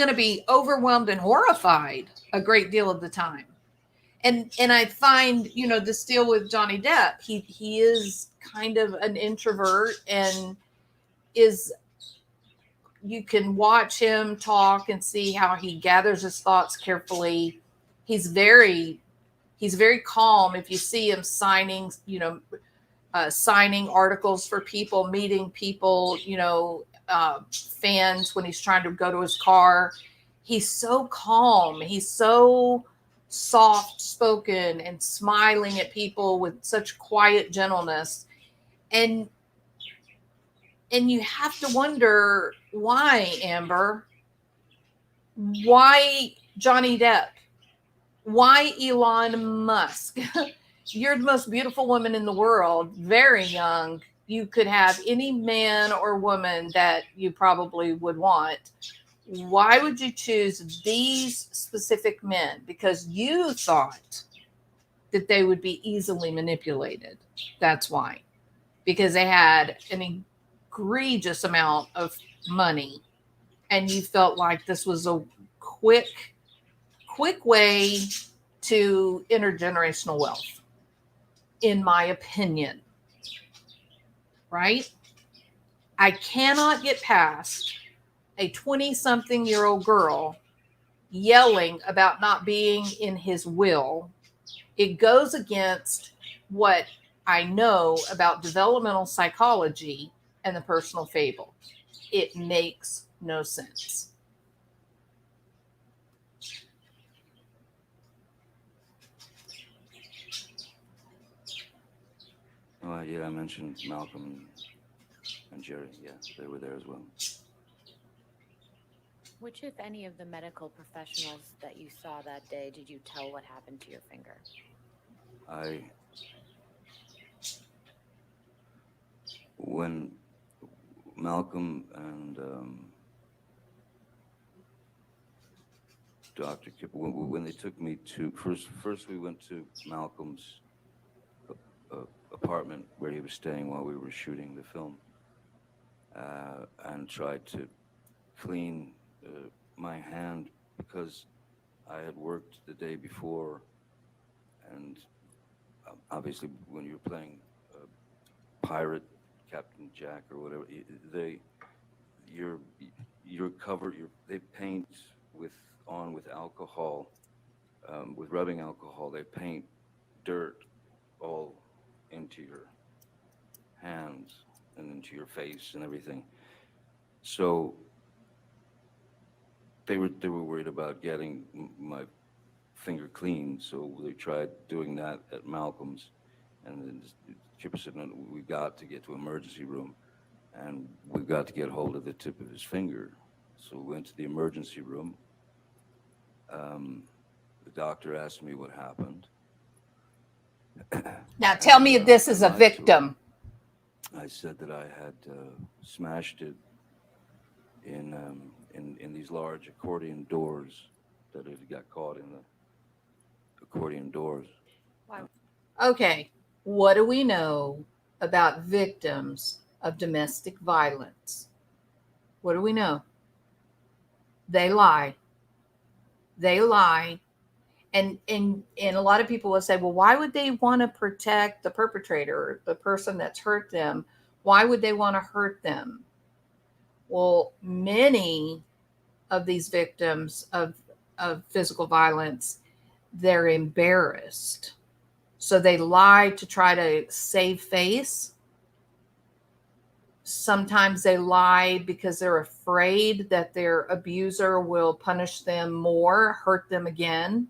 to be overwhelmed and horrified a great deal of the time. And I find, this deal with Johnny Depp, he is kind of an introvert, and you can watch him talk and see how he gathers his thoughts carefully. He's very calm. If you see him signing, signing articles for people, meeting people, fans when he's trying to go to his car, he's so calm. He's so soft spoken and smiling at people with such quiet gentleness. And you have to wonder, why, Amber? Why Johnny Depp? Why Elon Musk? You're the most beautiful woman in the world, very young. You could have any man or woman that you probably would want. Why would you choose these specific men? Because you thought that they would be easily manipulated. That's why. Because they had an egregious amount of money and you felt like this was a quick way to intergenerational wealth, in my opinion. Right? I cannot get past a 20-something-year-old girl yelling about not being in his will. It goes against what I know about developmental psychology and the personal fable. It makes no sense. Yeah, I mentioned Malcolm and Jerry. Yeah, they were there as well. Which, if any, of the medical professionals that you saw that day did you tell what happened to your finger? When Malcolm and Dr. Kip, when they took me to first we went to Malcolm's apartment where he was staying while we were shooting the film, and tried to clean my hand because I had worked the day before, and obviously when you're playing pirate, Captain Jack or whatever, you're covered. They paint with alcohol, with rubbing alcohol. They paint dirt all into your hands and into your face and everything. So they were worried about getting my finger clean. So they tried doing that at Malcolm's, and then the Chipper said, "No, we got to get to emergency room, and we've got to get hold of the tip of his finger." So we went to the emergency room. The doctor asked me what happened. Now tell me if this is a victim. I said that I had smashed it in these large accordion doors, that it got caught in the accordion doors. Why? Okay, what do we know about victims of domestic violence? What do we know? They lie. They lie. And a lot of people will say, well, why would they want to protect the perpetrator, the person that's hurt them? Why would they want to hurt them? Well, many of these victims of physical violence, they're embarrassed. So they lie to try to save face. Sometimes they lie because they're afraid that their abuser will punish them more, hurt them again.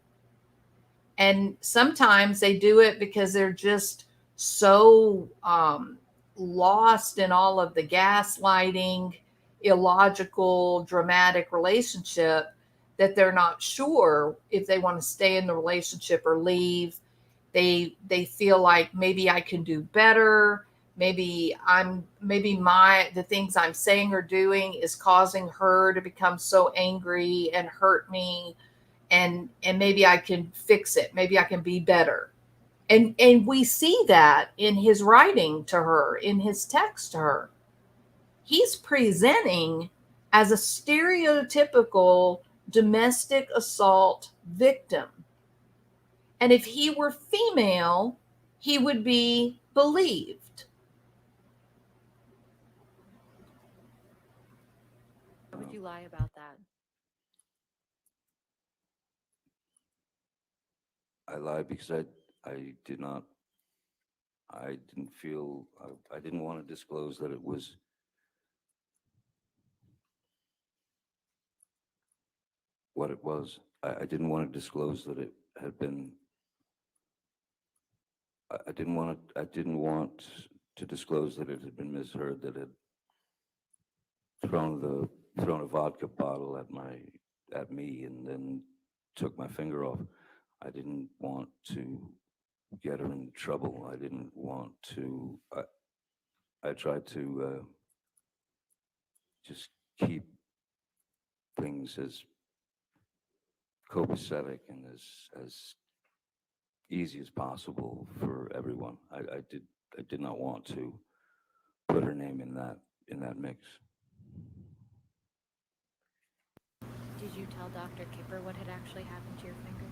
And sometimes they do it because they're just so lost in all of the gaslighting, illogical, dramatic relationship that they're not sure if they want to stay in the relationship or leave. They feel like maybe I can do better. Maybe the things I'm saying or doing is causing her to become so angry and hurt me, and maybe I can fix it. Maybe I can be better. And we see that in his writing to her, in his text to her. He's presenting as a stereotypical domestic assault victim. And if he were female, he would be believed. Why would you lie about that? I lied because I did not, I didn't feel, I didn't want to disclose that it was what it was. I didn't want to disclose that it had been, I didn't want to disclose that it had been misheard, that it thrown a vodka bottle at me and then took my finger off. I didn't want to get her in trouble. I didn't want to. I tried to just keep things as copacetic and as easy as possible for everyone. I did not want to put her name in that mix. Did you tell Dr. Kipper what had actually happened to your finger?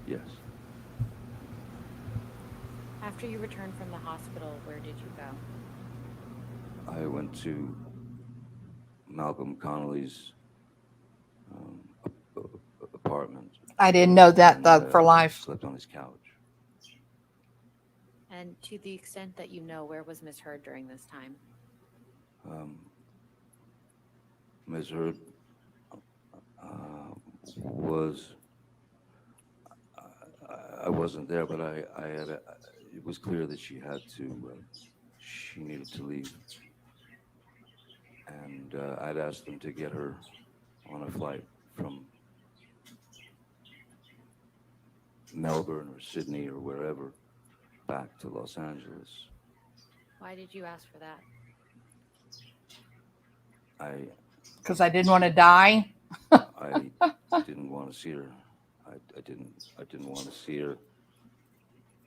Yes. After you returned from the hospital, where did you go? I went to Malcolm Connolly's apartment. I didn't know that, and, Doug, for life. Slept on his couch. And to the extent that you know, where was Miss Heard during this time? Ms. Heard was. I wasn't there, but I had. It was clear that she had to. She needed to leave, and I'd asked them to get her on a flight from Melbourne or Sydney or wherever back to Los Angeles. Why did you ask for that? Because I didn't want to die. I didn't want to see her. I didn't want to see her.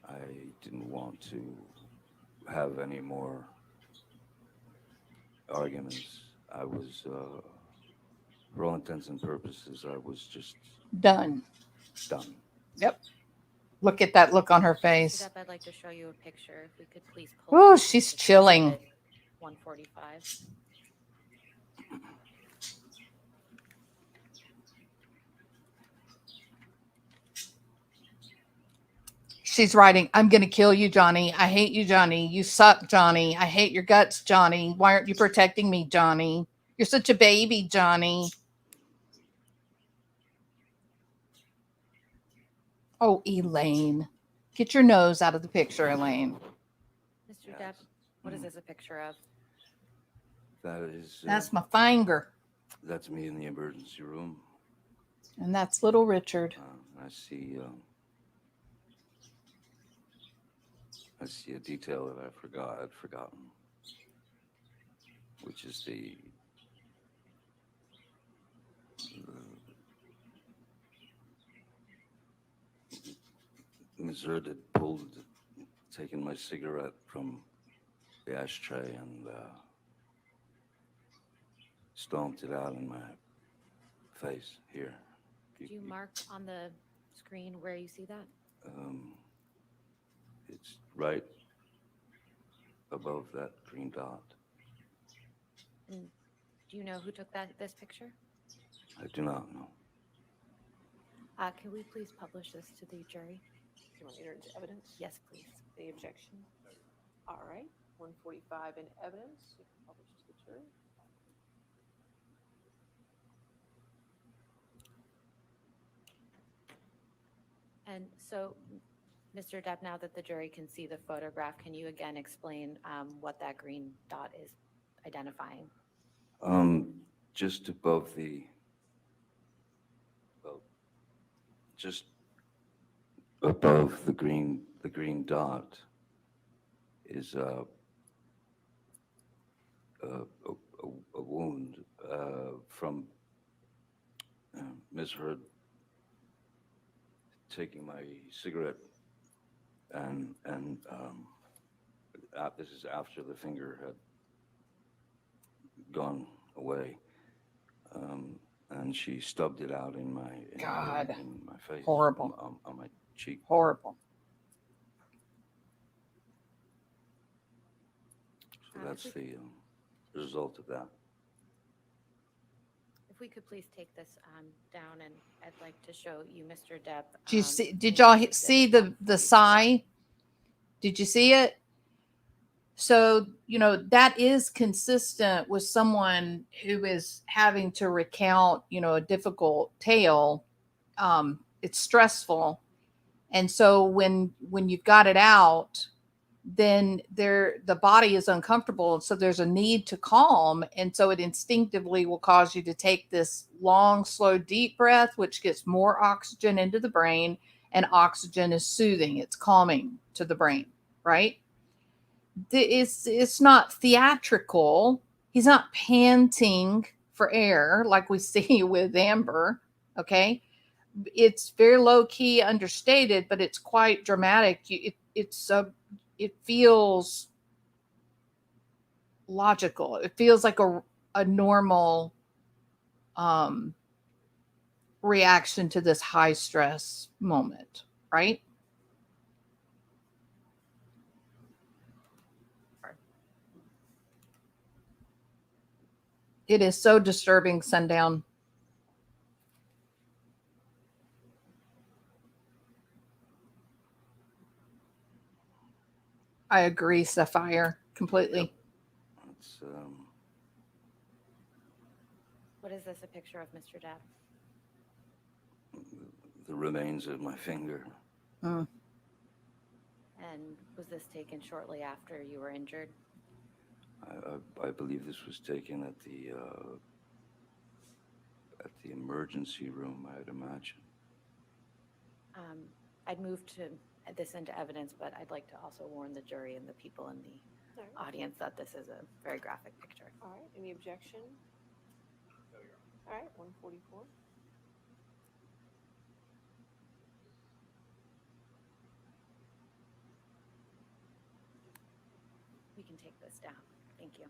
I didn't want to have any more arguments. I was, for all intents and purposes, I was just Done. done. Yep. Look at that look on her Mr. face. Depp, I'd like to show you a picture. If we could please pull. Oh, this she's to chilling. exhibit 145. She's writing, I'm going to kill you, Johnny. I hate you, Johnny. You suck, Johnny. I hate your guts, Johnny. Why aren't you protecting me, Johnny? You're such a baby, Johnny. Oh, Elaine. Get your nose out of the picture, Elaine. Mr. Yes. Depp, what is this a picture of? That is. That's my finger. That's me in the emergency room. And that's little Richard. I see. I see a detail that I'd forgotten, which is the Ms. Heard had taken my cigarette from the ashtray and stomped it out in my face here. Do you mark on the screen where you see that? It's right above that green dot. And do you know who took this picture? I do not know. Can we please publish this to the jury? You want to enter into evidence? Yes, please. Any objection? All right, 145 in evidence. You can publish to the jury. And so, Mr. Depp, now that the jury can see the photograph, can you again explain what that green dot is identifying? Just above just above the green dot is a wound from Ms. Heard taking my cigarette, and this is after the finger had gone away, and she stubbed it out in my in my face. Horrible. On my cheek. Horrible. So that's the result of that. If we could please take this down, and I'd like to show you, Mr. Depp. Did you see? Did in y'all Exhibit see the 145. sigh? Did you see it? So, that is consistent with someone who is having to recount, a difficult tale. It's stressful. And so when you've got it out, then the body is uncomfortable. And so there's a need to calm. And so it instinctively will cause you to take this long, slow, deep breath, which gets more oxygen into the brain, and oxygen is soothing. It's calming to the brain, right? It's not theatrical. He's not panting for air, like we see with Amber. Okay. It's very low key, understated, but it's quite dramatic. It feels logical. It feels like a normal um, reaction to this high stress moment, right? It is so disturbing, Sundown. I agree, Sapphire, completely. It's What is this, a picture of Mr. Depp? the remains of my finger. Mm. And was this taken shortly after you were injured? I believe this was taken at the emergency room, I'd imagine. I'd move to this into evidence, but I'd like to also warn the jury and the people in the All right. audience that this is a very graphic picture. All right, any objection? All right, 144. We can take this down. Thank you.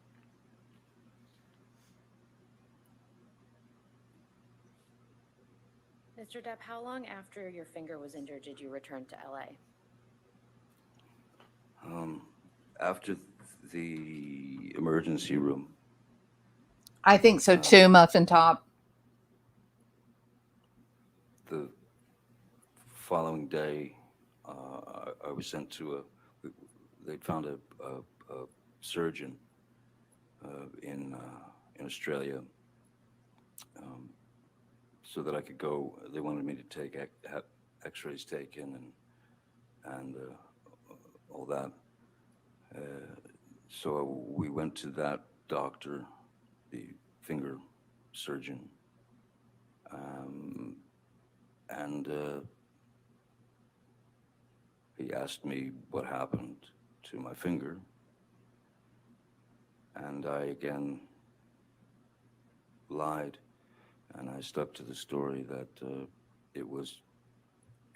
Mr. Depp, how long after your finger was injured did you return to LA? After the emergency room, I think so too, Muffin Top. the following day, I was sent to they'd found a surgeon in Australia, so that I could go. They wanted me to take X-rays taken and all that. So we went to that doctor, the finger surgeon, and he asked me what happened to my finger, and I again lied, and I stuck to the story that it was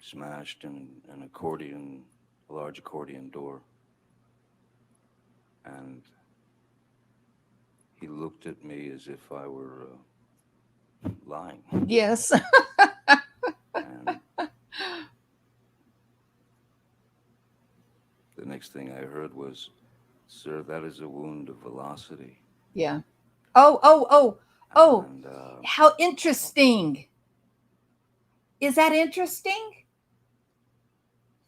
smashed in an accordion, a large accordion door. And he looked at me as if I were lying. Yes. And the next thing I heard was, "Sir, that is a wound of velocity." Yeah. Oh. And How interesting. Is that interesting?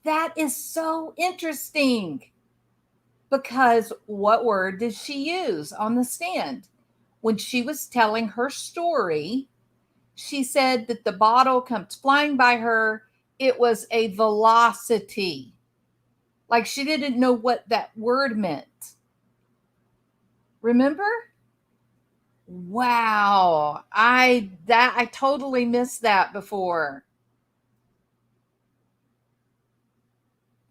That is so interesting. Because what word did she use on the stand? When she was telling her story, she said that the bottle comes flying by her. It was a velocity. Like she didn't know what that word meant. Remember? Wow. I totally missed that before.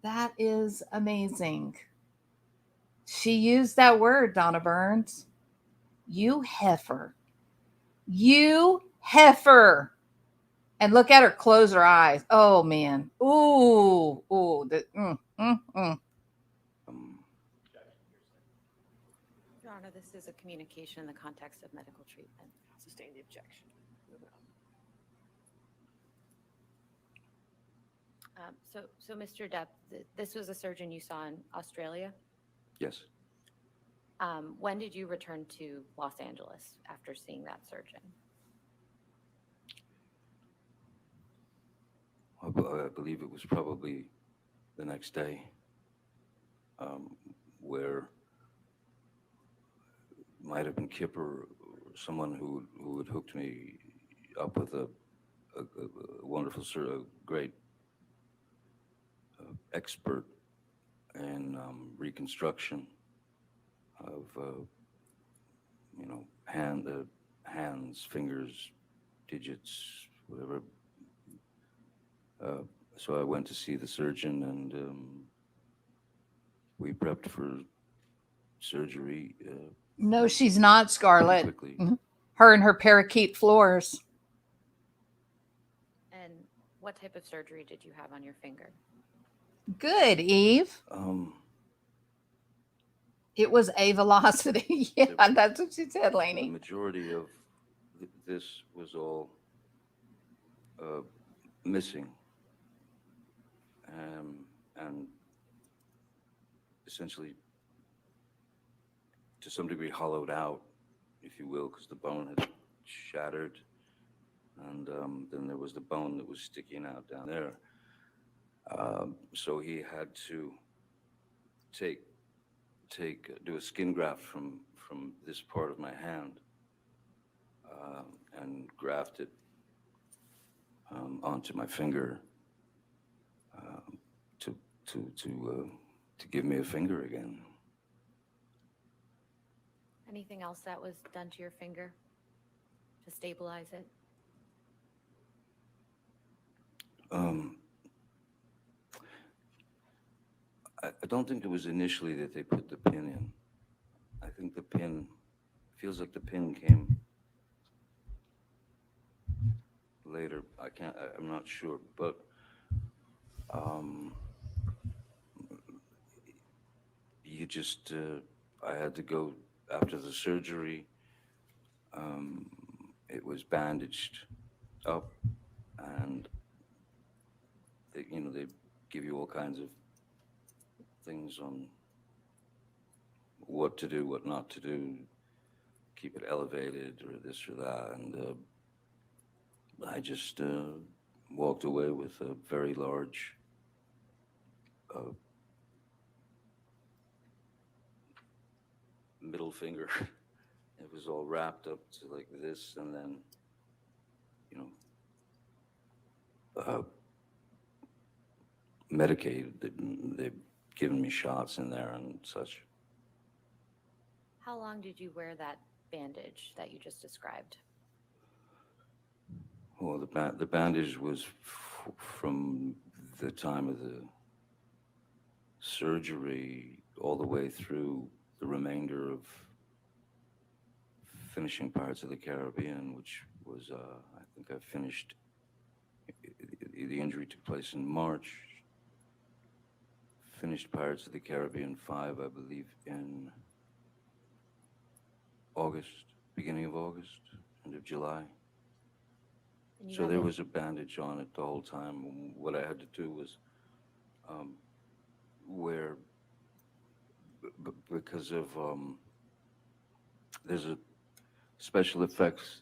That is amazing. She used that word, Donna Burns. You heifer. You heifer. And look at her close her eyes. Oh man. Ooh. Your Honor, this is a communication in the context of medical treatment. Sustain the objection. Move on. So Mr. Depp, this was a surgeon you saw in Australia. yes, When did you return to Los Angeles after seeing that surgeon? I believe it was probably the next day, where might have been Kipper, or someone who had hooked me up with a wonderful, great expert in reconstruction of hands, fingers, digits, whatever. So I went to see the surgeon, and we prepped for surgery. No, she's not, Scarlett. Quickly. Mhm. Her and her parakeet floors. And what type of surgery did you have on your finger? Good, Eve. It was a velocity. Yeah, that's what she said, The Lainey. majority of this was all missing, and essentially, to some degree, hollowed out, if you will, because the bone had shattered, and then there was the bone that was sticking out down there. So he had to do a skin graft from this part of my hand, and graft it onto my finger, to to give me a finger again. Anything else that was done to your finger to stabilize it? I don't think it was initially that they put the pin in. I think the pin feels like the pin came later. I'm not sure, but you just I had to go after the surgery. It was bandaged up, and they give you all kinds of things on what to do, what not to do, keep it elevated or this or that, and I just walked away with a very large middle finger. It was all wrapped up to like this, and then, you know, medicated. They've given me shots in there and such. How long did you wear that bandage that you just described? Well, the bandage was from the time of the surgery all the way through the remainder of finishing Pirates of the Caribbean, which was, I think I finished, the injury took place in March. Finished Pirates of the Caribbean 5, I believe, in August, beginning of August, end of July. And you So had there to- was a bandage on it the whole time. What I had to do was wear, because of, there's a special effects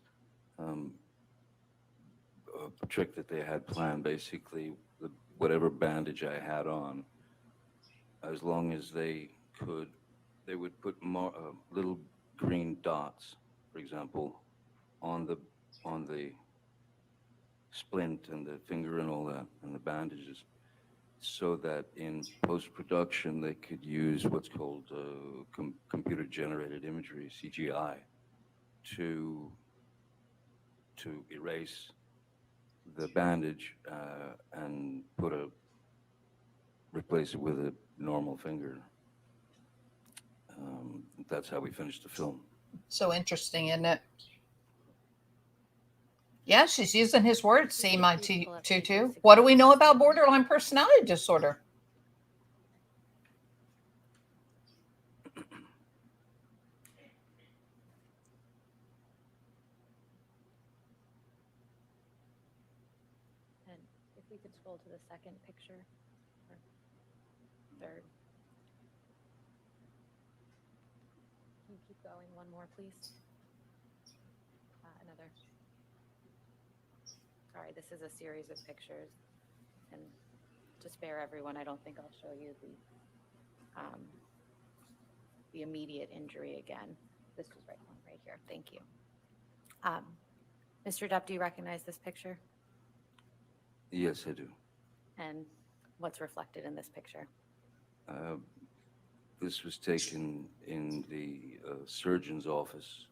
trick that they had planned. Basically, whatever bandage I had on, as long as they would put more, little green dots, for example, on the splint and the finger and all that, and the bandages, so that in post-production they could use what's called computer-generated imagery, CGI, to erase the bandage and replace it with a normal finger. That's how we finished the film. So interesting, isn't it? Yeah, she's using his words. See my tutu. What do we know about borderline personality disorder? And if we could scroll to the second picture, or third. Can you keep going one more, please? Another. Sorry, this is a series of pictures, and to spare everyone, I don't think I'll show you the immediate injury again. This was right here. Thank you. Mr. Depp, do you recognize this picture? Yes, I do. And what's reflected in this picture? This was taken in the surgeon's office,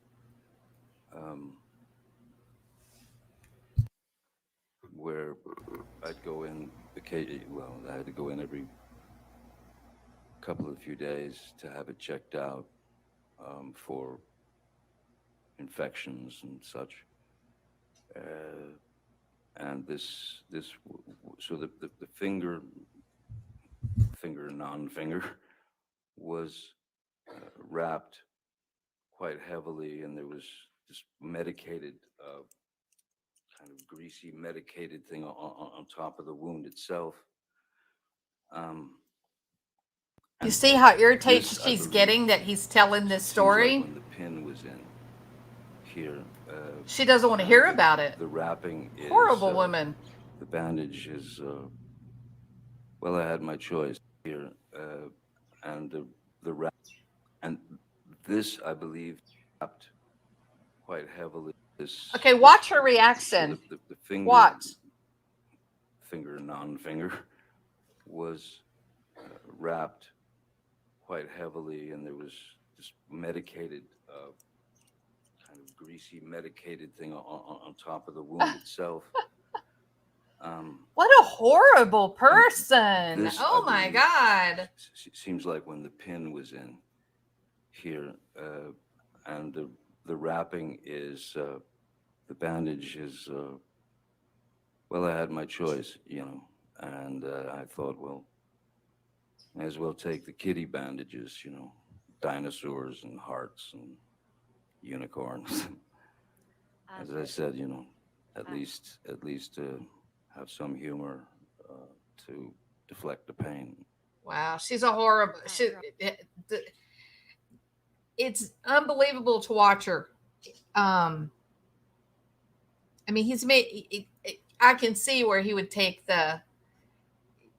where I'd go in occasionally. Well, I had to go in every few days to have it checked out for infections and such. And so the finger, non-finger, was wrapped quite heavily, and there was this medicated, kind of greasy medicated thing on top of the wound itself. You And see how irritated this, I she's believe, getting that he's telling this seems like story? when the pin was in here. She doesn't want to hear the, about it. The wrapping is Horrible woman. The bandage is well, I had my choice here, and the wrap, and this, I believe, wrapped quite heavily. This Okay, watch her reaction. So the finger, Watch. finger, non-finger, was wrapped quite heavily, and there was this medicated, kind of greasy medicated thing on top of the wound itself. What a horrible person. This, Oh I my believe, God. Seems like when the pin was in here, and the wrapping is, the bandage is, well, I had my choice, and I thought, well, may as well take the kitty bandages, dinosaurs and hearts and unicorns. As I said, at least have some humor to deflect the pain. Wow, she's a horrible. It's unbelievable to watch her. I mean, he's made. I can see where he would take the.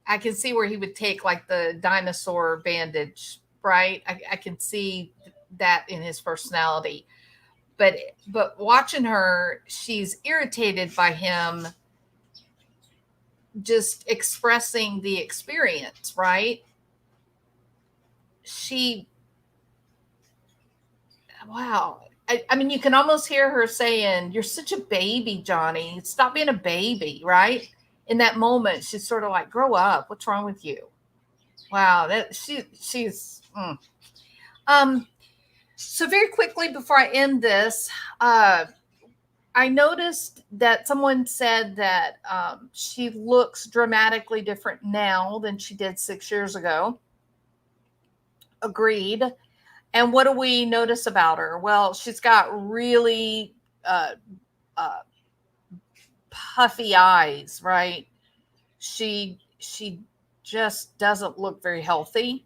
I can see where he would take like the dinosaur bandage, right? I can see that in his personality, but watching her, she's irritated by him just expressing the experience, right? Wow. I mean, you can almost hear her saying, "You're such a baby, Johnny. Stop being a baby," right? In that moment, she's sort of like, "Grow up. What's wrong with you?" Wow, she's. So very quickly before I end this, I noticed that someone said that she looks dramatically different now than she did 6 years ago. Agreed. And what do we notice about her? Well, she's got really uh, puffy eyes, right? She just doesn't look very healthy.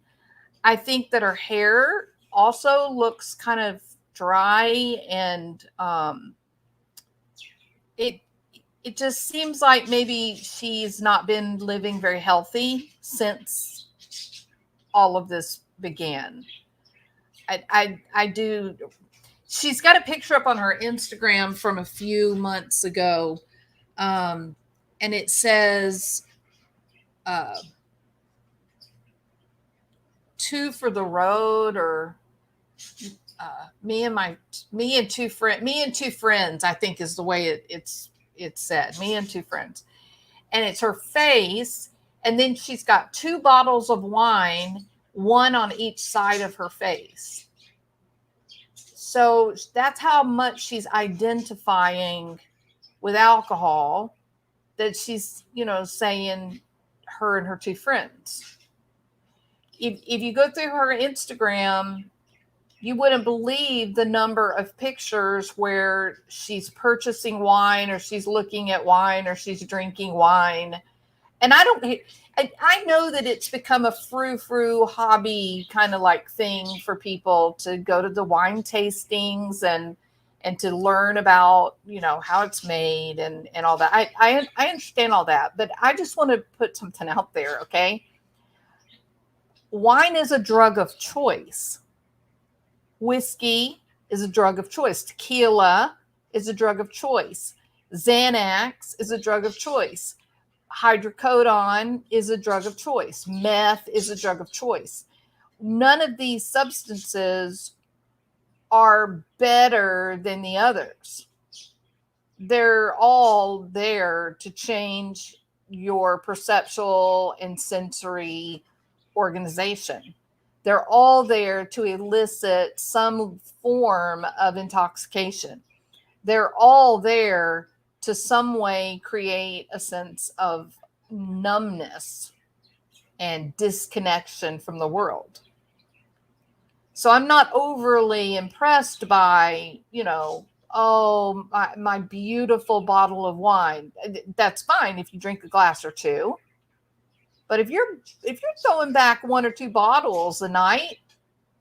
I think that her hair also looks kind of dry, and it just seems like maybe she's not been living very healthy since all of this began. I do. She's got a picture up on her Instagram from a few months ago, and it says, "Two for the road," or me and two friends. I think is the way it's said. Me and two friends, and it's her face, and then she's got two bottles of wine, one on each side of her face. So that's how much she's identifying with alcohol, that she's, saying her and her two friends. If you go through her Instagram, you wouldn't believe the number of pictures where she's purchasing wine, or she's looking at wine, or she's drinking wine. And I know that it's become a frou-frou hobby kind of like thing for people to go to the wine tastings and to learn about, how it's made and all that. I understand all that, but I just want to put something out there, okay? Wine is a drug of choice. Whiskey is a drug of choice. Tequila is a drug of choice. Xanax is a drug of choice. Hydrocodone is a drug of choice. Meth is a drug of choice. None of these substances are better than the others. They're all there to change your perceptual and sensory organization. They're all there to elicit some form of intoxication. They're all there to some way create a sense of numbness and disconnection from the world. So I'm not overly impressed by, oh, my beautiful bottle of wine. That's fine if you drink a glass or two. But if you're throwing back one or two bottles a night,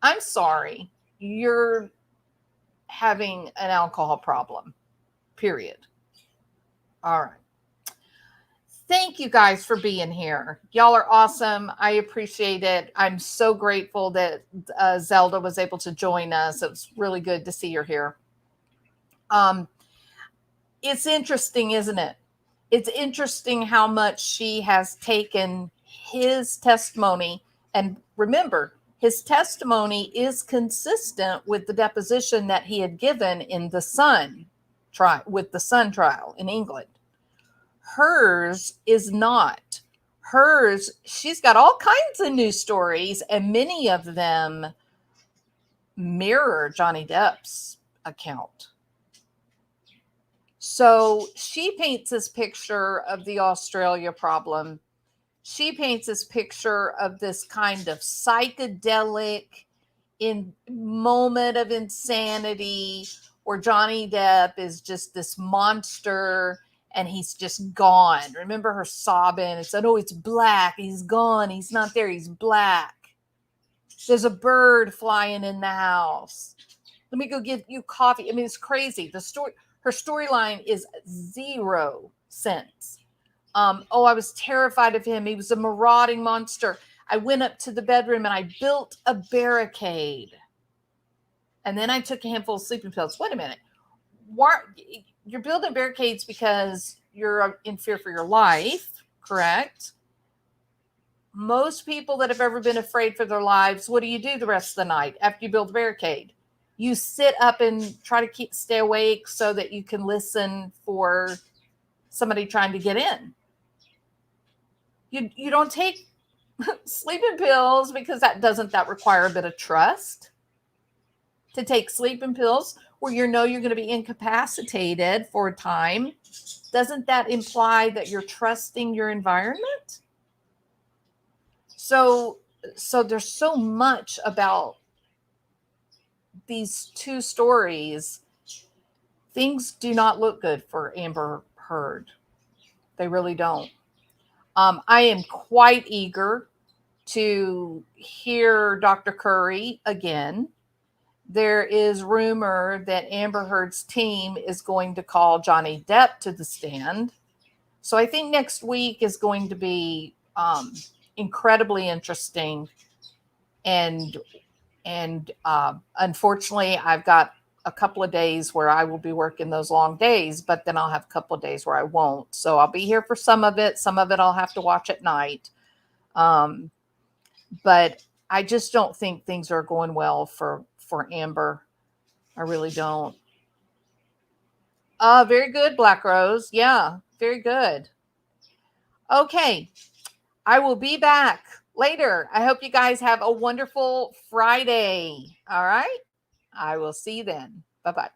I'm sorry, you're having an alcohol problem. Period. All right. Thank you guys for being here. Y'all are awesome. I appreciate it. I'm so grateful that Zelda was able to join us. It was really good to see her here. It's interesting, isn't it? It's interesting how much she has taken his testimony. And remember, his testimony is consistent with the deposition that he had given in the Sun trial, with the Sun trial in England. Hers is not. Hers, she's got all kinds of news stories, and many of them mirror Johnny Depp's account. So she paints this picture of the Australia problem. She paints this picture of this kind of psychedelic moment of insanity where Johnny Depp is just this monster and he's just gone. Remember her sobbing and said, oh, it's black. He's gone. He's not there. He's black. There's a bird flying in the house. Let me go get you coffee. I mean, it's crazy. Her storyline is 0 sense. I was terrified of him. He was a marauding monster. I went up to the bedroom and I built a barricade. And then I took a handful of sleeping pills. Wait a minute. Why, you're building barricades because you're in fear for your life, correct? Most people that have ever been afraid for their lives, what do you do the rest of the night after you build a barricade? You sit up and try to stay awake so that you can listen for somebody trying to get in. You don't take sleeping pills because that require a bit of trust to take sleeping pills where you're going to be incapacitated for a time. Doesn't that imply that you're trusting your environment? So there's so much about these two stories. Things do not look good for Amber Heard. They really don't. I am quite eager to hear Dr. Curry again. There is rumor that Amber Heard's team is going to call Johnny Depp to the stand. So I think next week is going to be incredibly interesting. And unfortunately, I've got a couple of days where I will be working those long days, but then I'll have a couple of days where I won't. So I'll be here for some of it. Some of it I'll have to watch at night. But I just don't think things are going well for Amber. I really don't. Very good, Black Rose. Yeah, very good. Okay. I will be back later. I hope you guys have a wonderful Friday. All right. I will see you then. Bye-bye.